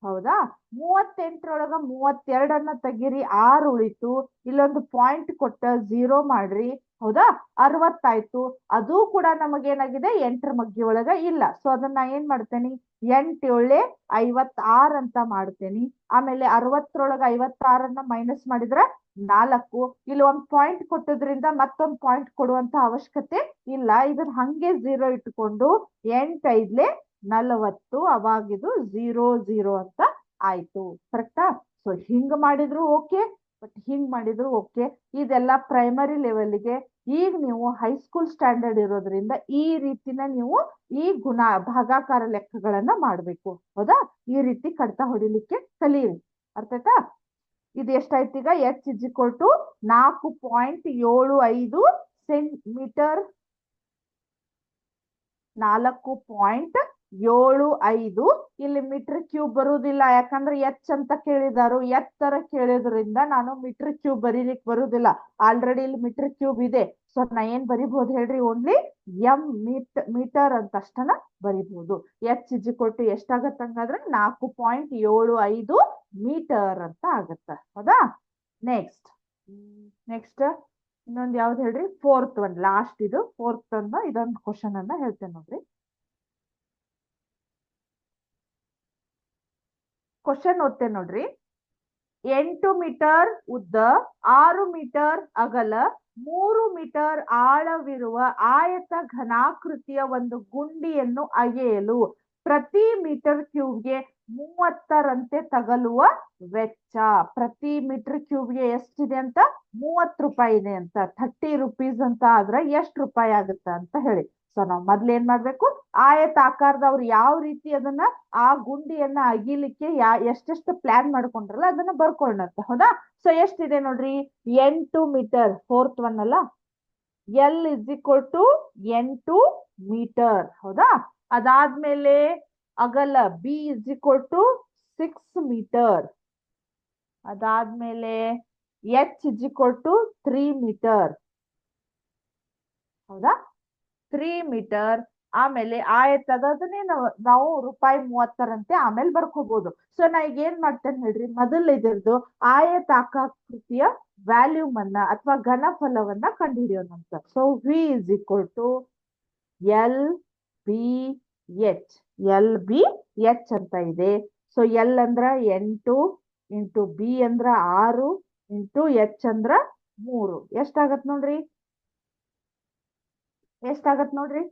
ಹೌದಾ? 38ರೊಳಗ 32 ತೆಗೀರಿ, 6 ಉಳಿತು. ಇಲ್ಲೊಂದು ಪಾಯಿಂಟ್ ಕೊಟ್ಟ 0 ಮಾಡ್ರಿ. ಹೌದಾ 60 ಆಯ್ತು. ಅದು ಕೂಡ ನಮಗೇನಾಗಿದೆ 8ರ ಮಗ್ಗಿ ಒಳಗ ಇಲ್ಲ. ಸೊ ಅದನ್ನ ಏನ್ ಮಾಡ್ತೇನೆ 8 7 56 ಅಂತ ಮಾಡ್ತೇನಿ. ಆಮೇಲೆ 60ರೊಳಗ 56ನ್ನ ಮೈನಸ್ ಮಾಡಿದ್ರೆ 4. ಇಲ್ಲಿ ಒಂದ್ ಪಾಯಿಂಟ್ ಕೊಟ್ಟದ್ರಿಂದ ಮತ್ತೊಂದ್ ಪಾಯಿಂಟ್ ಕೊಡುವಂತ ಅವಶ್ಯಕತೆ ಇಲ್ಲ. ಇದನ್ನ ಹಂಗೆ 0 ಇಟ್ಕೊಂಡು 8 5 40 ಅವಾಗಿದು 0 0 ಅಂತ ಆಯ್ತು. ಕರೆಕ್ಟಾ? ಸೊ ಹಿಂಗ್ ಮಾಡಿದ್ರು ಓಕೆ, ಬಟ್ ಹಿಂಗ್ ಮಾಡಿದ್ರು ಓಕೆ. ಇದೆಲ್ಲ ಪ್ರೈಮರಿ ಲೆವೆಲ್ಗೆ. ಈಗ ನೀವು ಹೈಸ್ಕೂಲ್ ಸ್ಟ್ಯಾಂಡರ್ಡ್ ಇರೋದ್ರಿಂದ ಈ ರೀತಿನ ನೀವು ಈ ಭಾಗಾಕಾರ ಲೆಕ್ಕಗಳನ್ನ ಮಾಡ್ಬೇಕು. ಹೌದಾ? ಈ ರೀತಿ ಕಡ್ತ ಹೊಡಿಲಿಕ್ಕೆ ಕಲೀರಿ. ಅರ್ಥ ಆಯ್ತಾ? ಇದು ಎಷ್ಟಾಯ್ತು ಈಗ H is equal to 4.75 centimetre. 4.75 ಇಲ್ಲಿ ಮೀಟರ್ ಕ್ಯೂಬ್ ಬರುವುದಿಲ್ಲ, ಯಾಕಂದ್ರೆ ಎಚ್ ಅಂತ ಕೇಳಿದಾರು. ಎತ್ತರ ಕೇಳಿದ್ರಿಂದ ನಾನು ಮೀಟರ್ ಕ್ಯೂಬ್ ಬರೀಲಿಕ್ಕೆ ಬರುವುದಿಲ್ಲ. ಆಲ್ರೆಡಿ ಇಲ್ಲಿ ಮೀಟರ್ ಕ್ಯೂಬ್ ಇದೆ. ಸೊ ನಾ ಏನ್ ಬರಿಬಹುದು ಹೇಳ್ರಿ, ಓನ್ಲಿ ಎಂ ಮೀಟರ್ ಅಂತ ಅಷ್ಟನ್ನ ಬರಿಬಹುದು. ಎಚ್ ಇಸ್ ಈಕ್ವಲ್ ಟು ಎಷ್ಟಾಗತ್ತ ಹಂಗಾದ್ರೆ 4.75 ಮೀಟರ್ ಅಂತ ಆಗತ್ತ. ಹೌದಾ? ನೆಕ್ಸ್ಟ್ ಇನ್ನೊಂದು ಯಾವ್ದು ಹೇಳ್ರಿ, 4th ಒನ್, ಲಾಸ್ಟ್ ಇದು 4th ಇದೊಂದು ಕ್ವಶನ್ ಅನ್ನ ಹೇಳ್ತೇನೆ ನೋಡ್ರಿ. ಕ್ವಶನ್ ಓದ್ತೇನೆ ನೋಡ್ರಿ. 8 ಮೀಟರ್ ಉದ್ದ, 6 ಮೀಟರ್ ಅಗಲ, 3 ಮೀಟರ್ ಆಳವಿರುವ ಆಯತ ಘನಾಕೃತಿಯ ಒಂದು ಗುಂಡಿಯನ್ನು ಅಗೆಯಲು ಪ್ರತಿ ಮೀಟರ್ ಕ್ಯೂಬ್ಗೆ 30ರಂತೆ ತಗಲುವ ವೆಚ್ಚ. ಪ್ರತಿ ಮೀಟರ್ ಕ್ಯೂಬ್ಗೆ ಎಷ್ಟಿದೆ ಅಂತ 30 ರೂಪಾಯಿ ಇದೆ ಅಂತ. 30 rupees ಅಂತ ಆದ್ರೆ ಎಷ್ಟು ರೂಪಾಯಿ ಆಗುತ್ತೆ ಅಂತ ಹೇಳಿ. ಸೊ ನಾವು ಮೊದ್ಲು ಏನ್ ಮಾಡ್ಬೇಕು, ಆಯತ ಆಕಾರದವ್ರು ಯಾವ ರೀತಿ ಅದನ್ನ ಆ ಗುಂಡಿಯನ್ನ ಅಗಿಲಿಕ್ಕೆ ಎಷ್ಟೆಷ್ಟು ಪ್ಲಾನ್ ಮಾಡ್ಕೊಂಡ್ರಲ್ಲ ಅದನ್ನ ಬರ್ಕೊಂಡಂತೆ. ಹೌದಾ? ಸೊ ಎಷ್ಟಿದೆ ನೋಡ್ರಿ, 8 ಮೀಟರ್. 4th ಒನ್ ಅಲ್ಲ, L is equal to 8 metre. ಹೌದಾ? ಅದಾದ್ಮೇಲೆ ಅಗಲ B is equal to 6 metre. ಅದಾದ್ಮೇಲೆ H is equal to 3 metre. ಹೌದಾ? 3 ಮೀಟರ್. ಆಮೇಲೆ ಆಯತದನ್ನೇ ನಾವು ರೂಪಾಯಿ 30ರಂತೆ ಆಮೇಲೆ ಬರ್ಕೋಬಹುದು. ಸೊ ನಾ ಈಗ ಏನ್ ಮಾಡ್ತೇನೆ ಹೇಳ್ರಿ, ಮೊದಲು ಇದ್ರದ್ದು ಆಯತಾಕೃತಿಯ ವ್ಯಾಲ್ಯೂಮ್ ಅನ್ನ ಅಥವಾ ಘನಫಲವನ್ನ ಕಂಡುಹಿಡಿಯೋಣಂತ. So V is equal to L B H. L B H ಅಂತ ಇದೆ. ಸೊ ಎಲ್ ಅಂದ್ರ 8 ಇಂಟು ಬಿ ಅಂದ್ರ 6 ಇಂಟು ಎಚ್ ಅಂದ್ರ 3. ಎಷ್ಟಾಗತ್ ನೋಡ್ರಿ,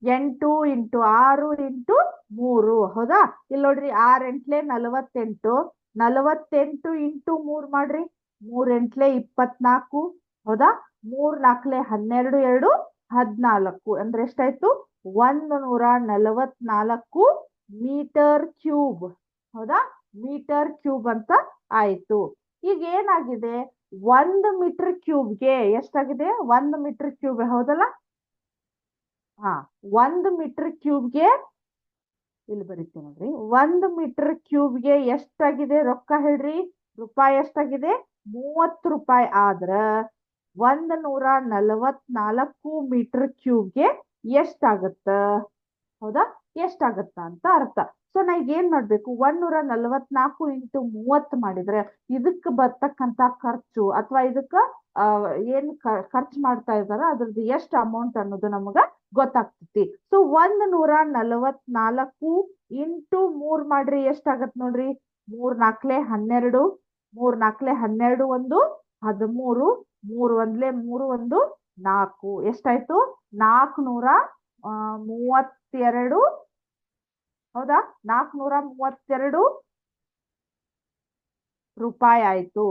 8 ಇಂಟು 6 ಇಂಟು 3. ಹೌದಾ? ಇಲ್ಲಿ ನೋಡ್ರಿ 6 8 48. 48 ಇಂಟು 3 ಮಾಡ್ರಿ, 3 8 24. ಹೌದಾ? 3 4 12 2 14. ಅಂದ್ರೆ ಎಷ್ಟಾಯ್ತು, 144 ಮೀಟರ್ ಕ್ಯೂಬ್. ಹೌದಾ? ಮೀಟರ್ ಕ್ಯೂಬ್ ಅಂತ ಆಯ್ತು. ಈಗ ಏನಾಗಿದೆ, 1 ಮೀಟರ್ ಕ್ಯೂಬ್ಗೆ ಎಷ್ಟಾಗಿದೆ, 1 ಮೀಟರ್ ಕ್ಯೂಬ್. ಹೌದಲ್ಲ? 1 ಮೀಟರ್ ಕ್ಯೂಬ್ಗೆ ಇಲ್ಲಿ ಬರೀತೀನಿ ನೋಡ್ರಿ. 1 ಮೀಟರ್ ಕ್ಯೂಬ್ಗೆ ಎಷ್ಟಾಗಿದೆ ರೊಕ್ಕ ಹೇಳ್ರಿ, ರೂಪಾಯಿ ಎಷ್ಟಾಗಿದೆ, 30 ರೂಪಾಯಿ. ಆದ್ರ 144 ಮೀಟರ್ ಕ್ಯೂಬ್ಗೆ ಎಷ್ಟಾಗತ್ತ? ಹೌದಾ? ಎಷ್ಟಾಗತ್ತ ಅಂತ ಅರ್ಥ. ಸೊ ನಾ ಈಗ ಏನ್ ಮಾಡ್ಬೇಕು, 144 ಇಂಟು 30 ಮಾಡಿದ್ರೆ ಇದಕ್ಕೆ ಬರ್ತಕ್ಕಂತ ಖರ್ಚು ಅಥವಾ ಇದಕ್ಕ ಏನ್ ಖರ್ಚು ಮಾಡ್ತಾ ಇದಾರ ಅದ್ರದ್ದು ಎಷ್ಟು ಅಮೌಂಟ್ ಅನ್ನೋದು ನಮಗ ಗೊತ್ತಾಗ್ತೈತಿ. ಸೊ 144 ಇಂಟು 3 ಮಾಡ್ರಿ, ಎಷ್ಟಾಗತ್ ನೋಡ್ರಿ, 3 4 12. 3 4 12 1 13. 3 1 3 1 4. ಎಷ್ಟಾಯ್ತು, 432. ಹೌದಾ? 432 ರೂಪಾಯಿ ಆಯ್ತು.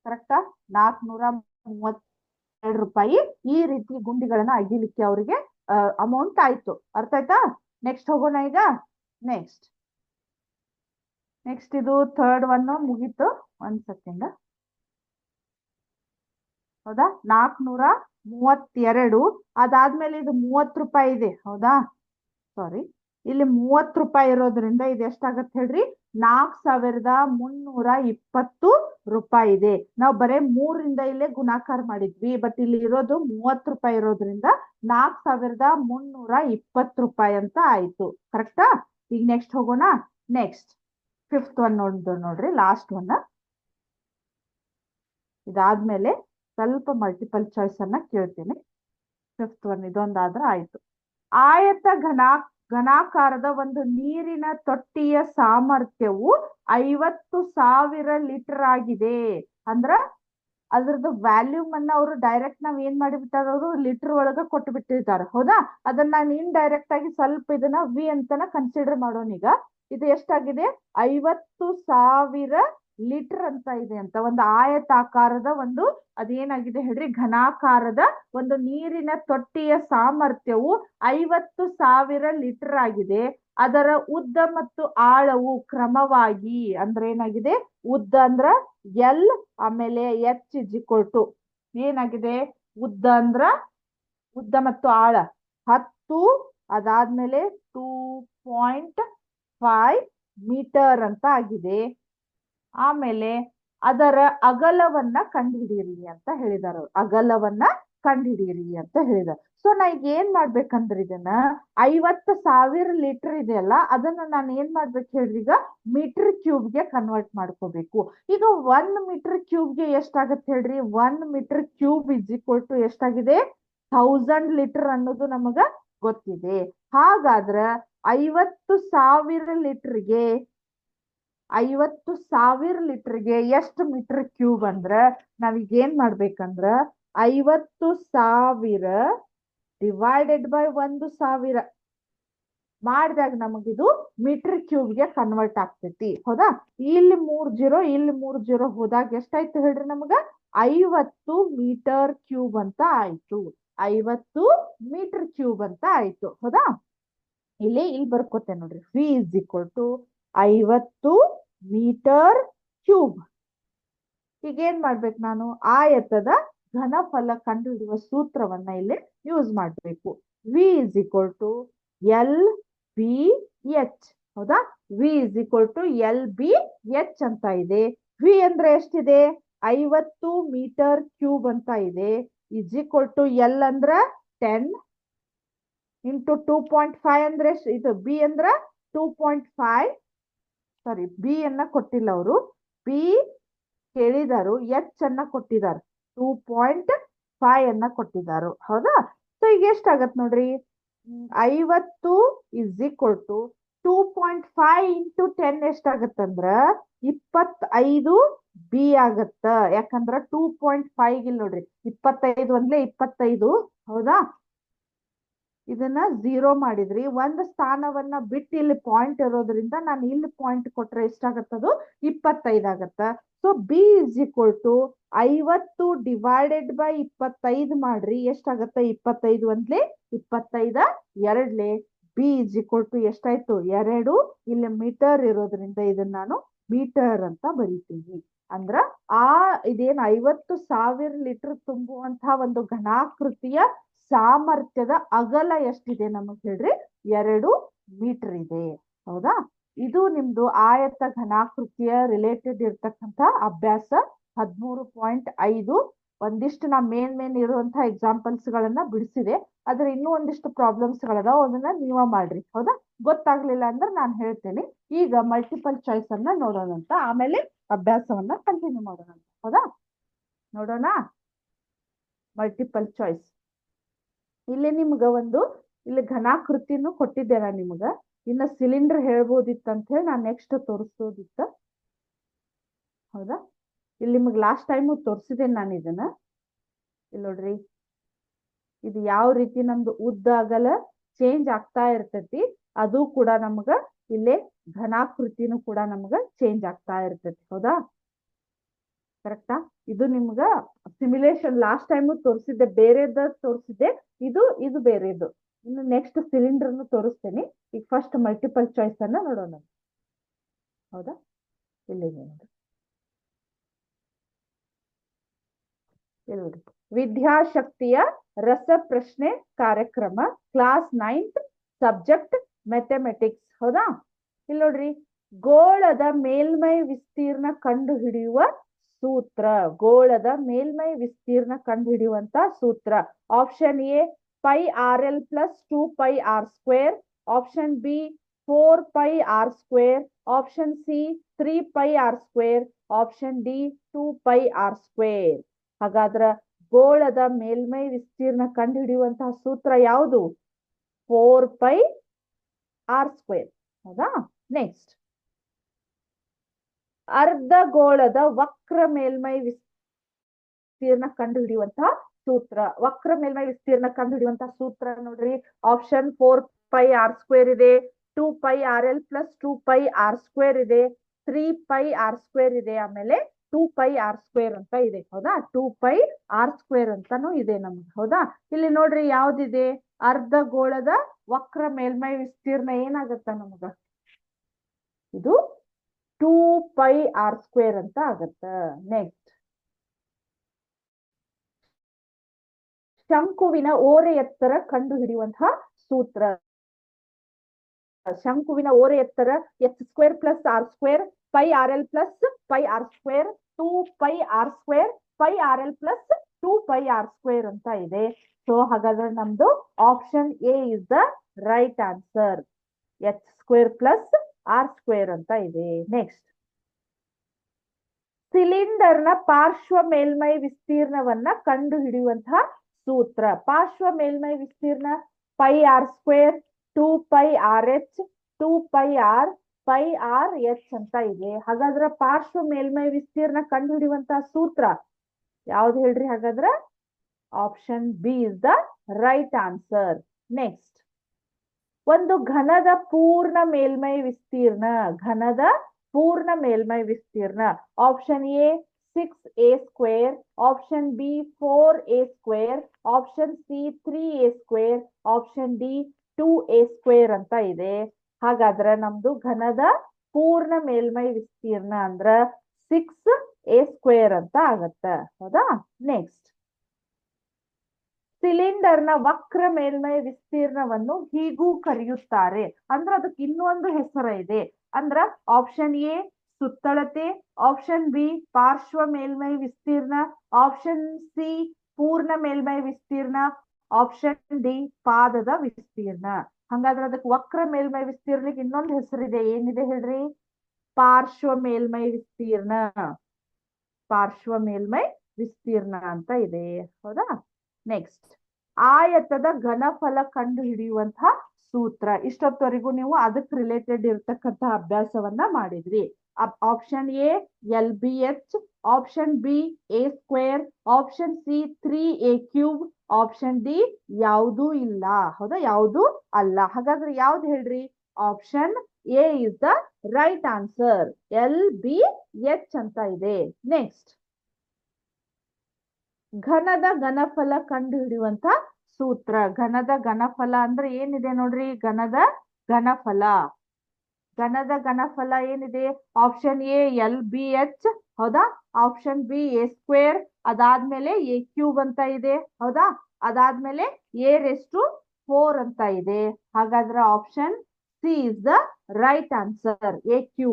ಕರೆಕ್ಟಾ? 432 ರೂಪಾಯಿ ಈ ರೀತಿ ಗುಂಡಿಗಳನ್ನ ಅಗಿಲಿಕ್ಕೆ ಅವರಿಗೆ ಅಮೌಂಟ್ ಆಯ್ತು. ಅರ್ಥ ಆಯ್ತಾ? ನೆಕ್ಸ್ಟ್ ಹೋಗೋಣ ಈಗ. ನೆಕ್ಸ್ಟ್ ಇದು 3rd ಒನ್ ಮುಗೀತು. 1 ಸೆಕೆಂಡ್. ಹೌದಾ? 432. ಅದಾದ್ಮೇಲೆ ಇದು 30 ರೂಪಾಯಿ ಇದೆ. ಹೌದಾ? ಸಾರಿ, ಇಲ್ಲಿ 30 ರೂಪಾಯಿ ಇರೋದ್ರಿಂದ ಇದು ಎಷ್ಟಾಗತ್ತೆ ಹೇಳ್ರಿ, 4320 ರೂಪಾಯಿ ಇದೆ. ನಾವು ಬರೇ 3ರಿಂದ ಇಲ್ಲೇ ಗುಣಾಕಾರ ಮಾಡಿದ್ವಿ. ಬಟ್ ಇಲ್ಲಿ ಇರೋದು 30 ರೂಪಾಯಿ ಇರೋದ್ರಿಂದ 4320 ರೂಪಾಯಿ ಅಂತ ಆಯ್ತು. ಕರೆಕ್ಟಾ? ಈಗ ನೆಕ್ಸ್ಟ್ ಹೋಗೋಣ. ನೆಕ್ಸ್ಟ್ 5th ಒನ್ ನೋಡ್ರಿ, ಲಾಸ್ಟ್ ಒನ್. ಇದಾದ್ಮೇಲೆ ಸ್ವಲ್ಪ ಮಲ್ಟಿಪಲ್ ಚಾಯ್ಸ್ ಅನ್ನ ಕೇಳ್ತೀನಿ. 5th ಒನ್ ಇದೊಂದಾದ್ರೆ ಆಯ್ತು. ಆಯತ ಘನಾಕಾರದ ಒಂದು ನೀರಿನ ತೊಟ್ಟಿಯ ಸಾಮರ್ಥ್ಯವು 50,000 ಲೀಟರ್ ಆಗಿದೆ. ಅಂದ್ರ ಅದ್ರದ್ದು ವ್ಯಾಲ್ಯೂಮ್ ಅನ್ನ ಅವರು ಡೈರೆಕ್ಟ್ ನಾವ್ ಏನ್ ಮಾಡಿಬಿಟ್ಟಾರ, ಅವರು ಲೀಟರ್ ಒಳಗ ಕೊಟ್ಟು ಬಿಟ್ಟಿರ್ತಾರೆ. ಹೌದಾ, ಅದನ್ನ ನಾನು ಇನ್ಡೈರೆಕ್ಟ್ ಆಗಿ ಸ್ವಲ್ಪ ಇದನ್ನ ವಿ ಅಂತನ ಕನ್ಸಿಡರ್ ಮಾಡೋಣ. ಈಗ ಇದು ಎಷ್ಟಾಗಿದೆ, 50,000 ಲೀಟರ್ ಅಂತ ಇದೆ ಅಂತ. ಒಂದು ಆಯತಾಕಾರದ ಒಂದು ಅದೇನಾಗಿದೆ ಹೇಳ್ರಿ, ಘನಾಕಾರದ ಒಂದು ನೀರಿನ ತೊಟ್ಟಿಯ ಸಾಮರ್ಥ್ಯವು 50,000 ಲೀಟರ್ ಆಗಿದೆ. ಅದರ ಉದ್ದ ಮತ್ತು ಆಳವು ಕ್ರಮವಾಗಿ ಅಂದ್ರೆ ಏನಾಗಿದೆ, ಉದ್ದ ಅಂದ್ರ ಎಲ್, ಆಮೇಲೆ ಎಚ್ ಇಸ್ ಈಕ್ವಲ್ ಟು ಏನಾಗಿದೆ, ಉದ್ದ ಅಂದ್ರ ಉದ್ದ ಮತ್ತು ಆಳ 10, ಅದಾದ್ಮೇಲೆ 2.5 ಮೀಟರ್ ಅಂತ ಆಗಿದೆ. ಆಮೇಲೆ ಅದರ ಅಗಲವನ್ನ ಕಂಡುಹಿಡಿಯಿರಿ ಅಂತ ಹೇಳಿದಾರ. ಅಗಲವನ್ನ ಕಂಡುಹಿಡಿಯಿರಿ ಅಂತ ಹೇಳಿದಾರೆ. ಸೊ ನಾ ಈಗ ಏನ್ ಮಾಡ್ಬೇಕಂದ್ರೆ ಇದನ್ನ 50,000 ಲೀಟರ್ ಇದೆಯಲ್ಲ, ಅದನ್ನ ನಾನು ಏನ್ ಮಾಡ್ಬೇಕು ಹೇಳ್ರಿ, ಈಗ ಮೀಟರ್ ಕ್ಯೂಬ್ಗೆ ಕನ್ವರ್ಟ್ ಮಾಡ್ಕೋಬೇಕು. ಈಗ 1 ಮೀಟರ್ ಕ್ಯೂಬ್ಗೆ ಎಷ್ಟಾಗತ್ತೆ ಹೇಳ್ರಿ, 1 metre cube is equal to ಎಷ್ಟಾಗಿದೆ, 1000 ಲೀಟರ್ ಅನ್ನೋದು ನಮಗ ಗೊತ್ತಿದೆ. ಹಾಗಾದ್ರ 50,000 ಲೀಟರ್ಗೆ 50,000 ಲೀಟರ್ಗೆ ಎಷ್ಟು ಮೀಟರ್ ಕ್ಯೂಬ್ ಅಂದ್ರ, ನಾವೀಗ ಏನ್ ಮಾಡ್ಬೇಕಂದ್ರ 50,000 ಡಿವೈಡೆಡ್ ಬೈ 1,000 ಮಾಡಿದಾಗ ನಮಗಿದು ಮೀಟರ್ ಕ್ಯೂಬ್ಗೆ ಕನ್ವರ್ಟ್ ಆಗ್ತೈತಿ. ಹೌದಾ, ಇಲ್ಲಿ 3 0 ಇಲ್ಲಿ 3 0 ಹೋದಾಗ ಎಷ್ಟಾಯ್ತು ಹೇಳ್ರಿ, ನಮಗ 50 ಮೀಟರ್ ಕ್ಯೂಬ್ ಅಂತ ಆಯ್ತು. 50 ಮೀಟರ್ ಕ್ಯೂಬ್ ಅಂತ ಆಯ್ತು. ಹೌದಾ, ಇಲ್ಲಿ ಬರ್ಕೋತೇನೆ ನೋಡ್ರಿ, V is equal to 50 metre cube. ಈಗ ಏನ್ ಮಾಡ್ಬೇಕು, ನಾನು ಆಯತದ ಘನಫಲ ಕಂಡುಹಿಡಿಯುವ ಸೂತ್ರವನ್ನ ಇಲ್ಲಿ ಯೂಸ್ ಮಾಡ್ಬೇಕು. V is equal to L B H. ಹೌದಾ, V is equal to L B H ಅಂತ ಇದೆ. ವಿ ಅಂದ್ರೆ ಎಷ್ಟಿದೆ, 50 ಮೀಟರ್ ಕ್ಯೂಬ್ ಅಂತ ಇದೆ. ಇಸ್ ಈಕ್ವಲ್ ಟು ಎಲ್ ಅಂದ್ರ 10 ಇಂಟು 2.5 ಅಂದ್ರೆ ಇದು ಬಿ ಅಂದ್ರ 2.5. ಸಾರಿ, ಬಿ ಅನ್ನ ಕೊಟ್ಟಿಲ್ಲ ಅವರು, ಬಿ ಕೇಳಿದಾರು, ಎಚ್ ಅನ್ನ ಕೊಟ್ಟಿದ್ದಾರೆ, 2.5 ಅನ್ನ ಕೊಟ್ಟಿದ್ದಾರೆ. ಹೌದಾ, ಸೊ ಈಗ ಎಷ್ಟಾಗತ್ ನೋಡ್ರಿ, 50 ಇಸ್ ಈಕ್ವಲ್ ಟು 2.5 ಇಂಟು 10 ಎಷ್ಟಾಗತ್ತಂದ್ರ 25 ಬಿ ಆಗತ್ತ. ಯಾಕಂದ್ರ 2.5 ಇಲ್ಲಿ ನೋಡ್ರಿ 25 ಒಂದ್ಲೆ 25. ಹೌದಾ, ಇದನ್ನ 0 ಮಾಡಿದ್ರಿ, ಒಂದು ಸ್ಥಾನವನ್ನ ಬಿಟ್ಟು ಇಲ್ಲಿ ಪಾಯಿಂಟ್ ಇರೋದ್ರಿಂದ ನಾನು ಇಲ್ಲಿ ಪಾಯಿಂಟ್ ಕೊಟ್ರೆ ಎಷ್ಟಾಗತ್ತದು 25 ಆಗತ್ತ. So b is equal to 50 divided by 25 ಮಾಡ್ರಿ, ಎಷ್ಟಾಗತ್ತ 25 ಒಂದ್ಲೆ 25 ಎರಡ್ಲೆ, ಬಿ ಇಸ್ ಈಕ್ವಲ್ ಟು ಎಷ್ಟಾಯ್ತು 2. ಇಲ್ಲಿ ಮೀಟರ್ ಇರೋದ್ರಿಂದ ಇದನ್ನ ನಾನು ಮೀಟರ್ ಅಂತ ಬರಿತೀನಿ. ಅಂದ್ರ ಇದೇನ್ 50,000 ಲೀಟರ್ ತುಂಬುವಂತಹ ಒಂದು ಘನಾಕೃತಿಯ ಸಾಮರ್ಥ್ಯದ ಅಗಲ ಎಷ್ಟಿದೆ ನಮಗ್ ಹೇಳ್ರಿ, 2 ಮೀಟರ್ ಇದೆ. ಹೌದಾ, ಇದು ನಿಮ್ದು ಆಯತ ಘನಾಕೃತಿಯ ರಿಲೇಟೆಡ್ ಇರ್ತಕ್ಕಂಥ ಅಭ್ಯಾಸ 13.5. ಒಂದಿಷ್ಟು ನಾ ಮೇನ್ ಇರುವಂತಹ ಎಕ್ಸಾಂಪಲ್ಸ್ ಗಳನ್ನ ಬಿಡಿಸಿದೆ. ಆದ್ರೆ ಇನ್ನೂ ಒಂದಿಷ್ಟು ಪ್ರಾಬ್ಲಮ್ಸ್ ಗಳದಾವ, ಅದನ್ನ ನೀವ ಮಾಡ್ರಿ. ಹೌದಾ, ಗೊತ್ತಾಗ್ಲಿಲ್ಲ ಅಂದ್ರೆ ನಾನು ಹೇಳ್ತೇನೆ. ಈಗ ಮಲ್ಟಿಪಲ್ ಚಾಯ್ಸ್ ಅನ್ನ ನೋಡೋಣಂತ, ಆಮೇಲೆ ಅಭ್ಯಾಸವನ್ನ ಕಂಟಿನ್ಯೂ ಮಾಡೋಣ. ಹೌದಾ, ನೋಡೋಣ ಮಲ್ಟಿಪಲ್ ಚಾಯ್ಸ್. ಇಲ್ಲಿ ನಿಮ್ಗ ಇಲ್ಲಿ ಘನಾಕೃತಿನೂ ಕೊಟ್ಟಿದ್ದೆ ನಾನು ನಿಮ್ಗ. ಇನ್ನ ಸಿಲಿಂಡರ್ ಹೇಳ್ಬೋದಿತ್ತು ಅಂತ ಹೇಳಿ ನಾನು ನೆಕ್ಸ್ಟ್ ತೋರಿಸೋದಿತ್ತ. ಹೌದಾ, ಇಲ್ಲಿ ನಿಮ್ಗೆ ಲಾಸ್ಟ್ ಟೈಮು ತೋರಿಸಿದ್ದೇನೆ ನಾನು ಇದನ್ನ. ಇಲ್ಲಿ ನೋಡ್ರಿ, ಇದು ಯಾವ ರೀತಿ ನಮ್ದು ಉದ್ದ ಅಗಲ ಚೇಂಜ್ ಆಗ್ತಾ ಇರ್ತೈತಿ, ಅದು ಕೂಡ ನಮ್ಗ ಇಲ್ಲೇ ಘನಾಕೃತಿನೂ ಕೂಡ ನಮ್ಗ ಚೇಂಜ್ ಆಗ್ತಾ ಇರ್ತೈತಿ. ಹೌದಾ, ಕರೆಕ್ಟಾ? ಇದು ನಿಮ್ಗ ಸಿಮ್ಯುಲೇಷನ್ ಲಾಸ್ಟ್ ಟೈಮು ತೋರಿಸಿದ್ದೆ, ಬೇರೆದ ತೋರಿಸಿದ್ದೆ, ಇದು ಬೇರೆದು. ಇನ್ನು ನೆಕ್ಸ್ಟ್ ಸಿಲಿಂಡರ್ನು ತೋರಿಸ್ತೇನೆ. ಈಗ ಫಸ್ಟ್ ಮಲ್ಟಿಪಲ್ ಚಾಯ್ಸ್ ಅನ್ನ ನೋಡೋಣ. ಹೌದಾ, ಇಲ್ಲಿ ನೋಡಿ, ನೋಡಿ, ವಿದ್ಯಾಶಕ್ತಿಯ ರಸಪ್ರಶ್ನೆ ಕಾರ್ಯಕ್ರಮ, ಕ್ಲಾಸ್ 9th, ಸಬ್ಜೆಕ್ಟ್ ಮ್ಯಾಥಮೆಟಿಕ್ಸ್. ಹೌದಾ, ಇಲ್ಲಿ ನೋಡ್ರಿ, ಗೋಳದ ಮೇಲ್ಮೈ ವಿಸ್ತೀರ್ಣ ಕಂಡು ಹಿಡಿಯುವ ಸೂತ್ರ. ಗೋಳದ ಮೇಲ್ಮೈ ವಿಸ್ತೀರ್ಣ ಕಂಡು ಹಿಡಿಯುವಂತ ಸೂತ್ರ. Option A pi R L plus 2 π r square. Option B 4 π r square. Option C 3 π r square. Option D 2 π r square. ಹಾಗಾದ್ರ ಗೋಳದ ಮೇಲ್ಮೈ ವಿಸ್ತೀರ್ಣ ಕಂಡು ಹಿಡಿಯುವಂತಹ ಸೂತ್ರ ಯಾವುದು? 4πr². ಹೌದಾ? ನೆಕ್ಸ್ಟ್, ಅರ್ಧಗೋಳದ ವಕ್ರ ಮೇಲ್ಮೈ ವಿಸ್ತೀರ್ಣ ಕಂಡು ಹಿಡಿಯುವಂತಹ ಸೂತ್ರ. ವಕ್ರ ಮೇಲ್ಮೈ ವಿಸ್ತೀರ್ಣ ಕಂಡು ಹಿಡಿಯುವಂತಹ ಸೂತ್ರ ನೋಡ್ರಿ, ಆಪ್ಷನ್ 4πr² ಇದೆ, 2πrl + 2πr² ಇದೆ, 3πr² ಇದೆ, ಆಮೇಲೆ 2πr² ಅಂತ ಇದೆ. ಹೌದಾ? 2πr² ಅಂತಾನು ಇದೆ ನಮ್ಗೆ. ಹೌದಾ? ಇಲ್ಲಿ ನೋಡ್ರಿ ಯಾವ್ದಿದೆ? ಅರ್ಧಗೋಳದ ವಕ್ರ ಮೇಲ್ಮೈ ವಿಸ್ತೀರ್ಣ ಏನಾಗತ್ತ ನಮಗ? ಇದು 2πr² ಅಂತ ಆಗತ್ತ. ನೆಕ್ಸ್ಟ್, ಶಂಕುವಿನ ಓರೆ ಎತ್ತರ ಕಂಡು ಹಿಡಿಯುವಂತಹ ಸೂತ್ರ. ಶಂಕುವಿನ ಓರೆ ಎತ್ತರ h² + r², πrl + πr², 2πr², πrl + 2πr² ಅಂತ ಇದೆ. ಸೊ ಹಾಗಾದ್ರೆ ನಮ್ದು option A is the right answer. h² + r² ಅಂತ ಇದೆ. ನೆಕ್ಸ್ಟ್, ಸಿಲಿಂಡರ್ನ ಪಾರ್ಶ್ವ ಮೇಲ್ಮೈ ವಿಸ್ತೀರ್ಣವನ್ನ ಕಂಡು ಹಿಡಿಯುವಂತಹ ಸೂತ್ರ. ಪಾರ್ಶ್ವ ಮೇಲ್ಮೈ ವಿಸ್ತೀರ್ಣ πr², 2πrh, 2πr, πrh ಅಂತ ಇದೆ. ಹಾಗಾದ್ರೆ ಪಾರ್ಶ್ವ ಮೇಲ್ಮೈ ವಿಸ್ತೀರ್ಣ ಕಂಡು ಹಿಡಿಯುವಂತಹ ಸೂತ್ರ ಯಾವ್ದು ಹೇಳ್ರಿ? ಹಾಗಾದ್ರೆ option B is the right answer. Next, ಒಂದು ಘನದ ಪೂರ್ಣ ಮೇಲ್ಮೈ ವಿಸ್ತೀರ್ಣ. ಘನದ ಪೂರ್ಣ ಮೇಲ್ಮೈ ವಿಸ್ತೀರ್ಣ option A 6a², option B 4a², option C 3a², option D 2a² ಅಂತ ಇದೆ. ಹಾಗಾದ್ರೆ ನಮ್ದು ಘನದ ಪೂರ್ಣ ಮೇಲ್ಮೈ ವಿಸ್ತೀರ್ಣ ಅಂದ್ರ 6a² ಅಂತ ಆಗತ್ತ. ಹೌದಾ? ನೆಕ್ಸ್ಟ್, ಸಿಲಿಂಡರ್ನ ವಕ್ರ ಮೇಲ್ಮೈ ವಿಸ್ತೀರ್ಣವನ್ನು ಹೀಗೂ ಕರೆಯುತ್ತಾರೆ. ಅಂದ್ರ ಅದಕ್ಕೆ ಇನ್ನೊಂದು ಹೆಸರು ಇದೆ. ಅಂದ್ರ ಆಪ್ಷನ್ ಎ ಸುತ್ತಳತೆ, ಆಪ್ಷನ್ ಬಿ ಪಾರ್ಶ್ವ ಮೇಲ್ಮೈ ವಿಸ್ತೀರ್ಣ, ಆಪ್ಷನ್ ಸಿ ಪೂರ್ಣ ಮೇಲ್ಮೈ ವಿಸ್ತೀರ್ಣ, ಆಪ್ಷನ್ ಡಿ ಪಾದದ ವಿಸ್ತೀರ್ಣ. ಹಂಗಾದ್ರೆ ಅದಕ್ಕೆ ವಕ್ರ ಮೇಲ್ಮೈ ವಿಸ್ತೀರ್ಣಕ್ಕೆ ಇನ್ನೊಂದು ಹೆಸರಿದೆ. ಏನಿದೆ ಹೇಳ್ರಿ? ಪಾರ್ಶ್ವ ಮೇಲ್ಮೈ ವಿಸ್ತೀರ್ಣ. ಪಾರ್ಶ್ವ ಮೇಲ್ಮೈ ವಿಸ್ತೀರ್ಣ ಅಂತ ಇದೆ. ಹೌದಾ? ನೆಕ್ಸ್ಟ್, ಆಯತದ ಘನಫಲ ಕಂಡು ಹಿಡಿಯುವಂತಹ ಸೂತ್ರ. ಇಷ್ಟೊತ್ತವರೆಗೂ ನೀವು ಅದಕ್ಕೆ ರಿಲೇಟೆಡ್ ಇರತಕ್ಕಂತ ಅಭ್ಯಾಸವನ್ನ ಮಾಡಿದ್ರಿ. Option A LBH, option B a², option C 3a³, option D ಯಾವುದೂ ಇಲ್ಲ. ಹೌದಾ? ಯಾವುದು ಅಲ್ಲ. ಹಾಗಾದ್ರೆ ಯಾವ್ದು ಹೇಳ್ರಿ? Option A is the right answer. LBH ಅಂತ ಇದೆ. ನೆಕ್ಸ್ಟ್, ಘನದ ಘನಫಲ ಕಂಡು ಹಿಡಿಯುವಂತ ಸೂತ್ರ. ಘನದ ಘನಫಲ ಅಂದ್ರೆ ಏನಿದೆ ನೋಡ್ರಿ? ಘನದ ಘನಫಲ. ಘನದ ಘನಫಲ ಏನಿದೆ? ಆಪ್ಷನ್ ಎ LBH, ಹೌದಾ? ಆಪ್ಷನ್ ಬಿ a², ಅದಾದ್ಮೇಲೆ a³ ಅಂತ ಇದೆ. ಹೌದಾ? ಅದಾದ್ಮೇಲೆ a⁴ ಅಂತ ಇದೆ. ಹಾಗಾದ್ರೆ option C is the right answer. a³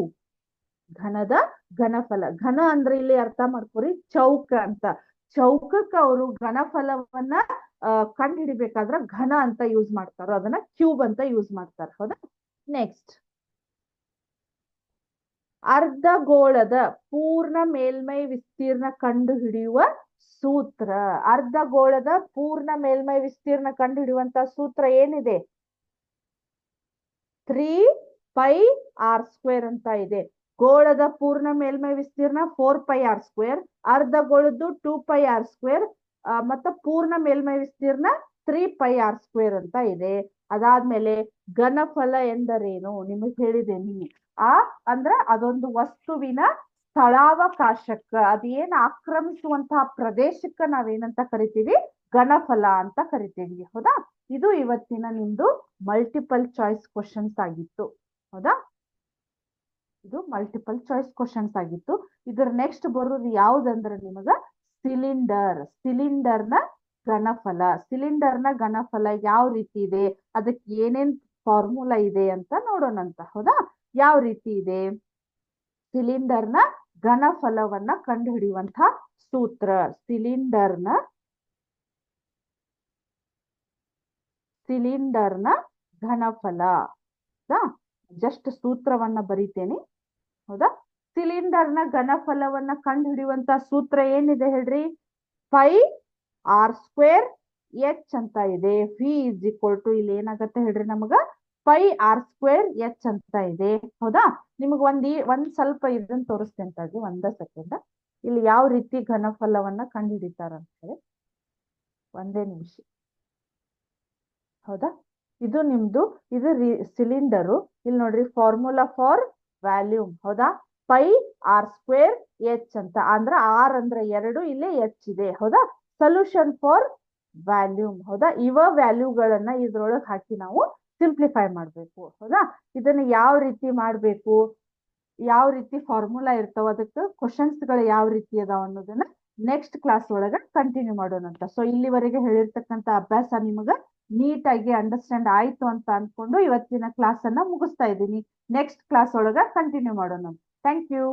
ಘನದ ಘನಫಲ. ಘನ ಅಂದ್ರೆ ಇಲ್ಲಿ ಅರ್ಥ ಮಾಡ್ಕೊರಿ ಚೌಕ ಅಂತ. ಚೌಕಕ್ಕೆ ಅವರು ಘನಫಲವನ್ನ ಕಂಡು ಹಿಡಿಬೇಕಾದ್ರೆ ಘನ ಅಂತ ಯೂಸ್ ಮಾಡ್ತಾರ, ಅದನ್ನ ಕ್ಯೂಬ್ ಅಂತ ಯೂಸ್ ಮಾಡ್ತಾರ. ಹೌದಾ? ನೆಕ್ಸ್ಟ್, ಅರ್ಧಗೋಳದ ಪೂರ್ಣ ಮೇಲ್ಮೈ ವಿಸ್ತೀರ್ಣ ಕಂಡು ಹಿಡಿಯುವ ಸೂತ್ರ. ಅರ್ಧಗೋಳದ ಪೂರ್ಣ ಮೇಲ್ಮೈ ವಿಸ್ತೀರ್ಣ ಕಂಡು ಹಿಡಿಯುವಂತ ಸೂತ್ರ ಏನಿದೆ? 3πr² ಅಂತ ಇದೆ. ಗೋಳದ ಪೂರ್ಣ ಮೇಲ್ಮೈ ವಿಸ್ತೀರ್ಣ 4πr², ಅರ್ಧಗೋಳದ್ದು 2πr², ಮತ್ತ ಪೂರ್ಣ ಮೇಲ್ಮೈ ವಿಸ್ತೀರ್ಣ 3πr² ಅಂತ ಇದೆ. ಅದಾದ್ಮೇಲೆ ಘನಫಲ ಎಂದರೇನು ನಿಮಗೆ ಹೇಳಿದ್ದೇನೆ. ಅಂದ್ರೆ ಅದೊಂದು ವಸ್ತುವಿನ ಸ್ಥಳಾವಕಾಶಕ್ಕ, ಅದೇನ್ ಆಕ್ರಮಿಸುವಂತಹ ಪ್ರದೇಶಕ್ಕ ನಾವೇನಂತ ಕರಿತೀವಿ? ಘನಫಲ ಅಂತ ಕರಿತೀವಿ. ಹೌದಾ? ಇದು ಇವತ್ತಿನ ನಿಮ್ದು ಮಲ್ಟಿಪಲ್ ಚಾಯ್ಸ್ ಕ್ವಶನ್ಸ್ ಆಗಿತ್ತು. ಹೌದಾ? ಇದು ಮಲ್ಟಿಪಲ್ ಚಾಯ್ಸ್ ಕ್ವಶನ್ಸ್ ಆಗಿತ್ತು. ಇದ್ರ ನೆಕ್ಸ್ಟ್ ಬರೋದು ಯಾವ್ದಂದ್ರೆ ನಿಮಗ ಸಿಲಿಂಡರ್. ಸಿಲಿಂಡರ್ನ ಘನಫಲ. ಸಿಲಿಂಡರ್ನ ಘನಫಲ ಯಾವ ರೀತಿ ಇದೆ, ಅದಕ್ಕೆ ಏನೇನ್ ಫಾರ್ಮುಲಾ ಇದೆ ಅಂತ ನೋಡೋಣಂತ. ಹೌದಾ? ಯಾವ ರೀತಿ ಇದೆ? ಸಿಲಿಂಡರ್ನ ಘನಫಲವನ್ನ ಕಂಡು ಹಿಡಿಯುವಂತ ಸೂತ್ರ. ಸಿಲಿಂಡರ್ನ ಘನಫಲ. ಜಸ್ಟ್ ಸೂತ್ರವನ್ನ ಬರೀತೇನೆ. ಹೌದಾ? ಸಿಲಿಂಡರ್ನ ಘನಫಲವನ್ನ ಕಂಡು ಹಿಡಿಯುವಂತ ಸೂತ್ರ ಏನಿದೆ ಹೇಳ್ರಿ? ಆರ್ ಸ್ಕ್ವೇರ್ ಎಚ್ ಅಂತ ಇದೆ. ವಿ ಇಸ್ ಈಕ್ವಲ್ ಟು ಇಲ್ಲಿ ಏನಾಗತ್ತೆ ಹೇಳ್ರಿ ನಮಗ ಪೈ ಆರ್ ಸ್ಕ್ವೇರ್ ಎಚ್ ಅಂತ ಇದೆ. ಹೌದಾ? ನಿಮಗ್ ಒಂದ್ ಸ್ವಲ್ಪ ಇದನ್ನ ತೋರಿಸ್ತೇನೆ ತಡ್ರಿ ಒಂದ ಸೆಕೆಂಡ್. ಇಲ್ಲಿ ಯಾವ ರೀತಿ ಘನಫಲವನ್ನ ಕಂಡುಹಿಡಿತಾರ ಅಂತ ಹೇಳಿ ಒಂದೇ ನಿಮಿಷ. ಹೌದಾ? ಇದು ನಿಮ್ದು ಇದು ಸಿಲಿಂಡರು. ಇಲ್ಲಿ ನೋಡ್ರಿ ಫಾರ್ಮುಲಾ ಫಾರ್ ವ್ಯಾಲ್ಯೂಮ್. ಹೌದಾ? ಪೈ ಆರ್ ಸ್ಕ್ವೇರ್ ಎಚ್ ಅಂತ ಅಂದ್ರ ಆರ್ ಅಂದ್ರೆ 2, ಇಲ್ಲಿ ಎಚ್ ಇದೆ. ಹೌದಾ? Solution for volume. ಹೌದಾ? ಇವ ವ್ಯಾಲ್ಯೂಗಳನ್ನ ಇದ್ರೊಳಗೆ ಹಾಕಿ ನಾವು ಸಿಂಪ್ಲಿಫೈ ಮಾಡ್ಬೇಕು. ಹೌದಾ? ಇದನ್ನ ಯಾವ ರೀತಿ ಮಾಡ್ಬೇಕು, ಯಾವ ರೀತಿ ಫಾರ್ಮುಲಾ ಇರ್ತಾವ, ಅದಕ್ಕೆ ಕ್ವಶನ್ಸ್ ಗಳು ಯಾವ ರೀತಿ ಅದಾವ ಅನ್ನೋದನ್ನ ನೆಕ್ಸ್ಟ್ ಕ್ಲಾಸ್ ಒಳಗ ಕಂಟಿನ್ಯೂ ಮಾಡೋಣಂತ. ಸೊ ಇಲ್ಲಿವರೆಗೆ ಹೇಳಿರ್ತಕ್ಕಂಥ ಅಭ್ಯಾಸ ನಿಮಗ ನೀಟಾಗಿ ಅಂಡರ್ಸ್ಟ್ಯಾಂಡ್ ಆಯ್ತು ಅಂತ ಅನ್ಕೊಂಡು ಇವತ್ತಿನ ಕ್ಲಾಸ್ ಅನ್ನ ಮುಗಿಸ್ತಾ ಇದ್ದೀನಿ. ನೆಕ್ಸ್ಟ್ ಕ್ಲಾಸ್ ಒಳಗ ಕಂಟಿನ್ಯೂ ಮಾಡೋಣ. Thank you.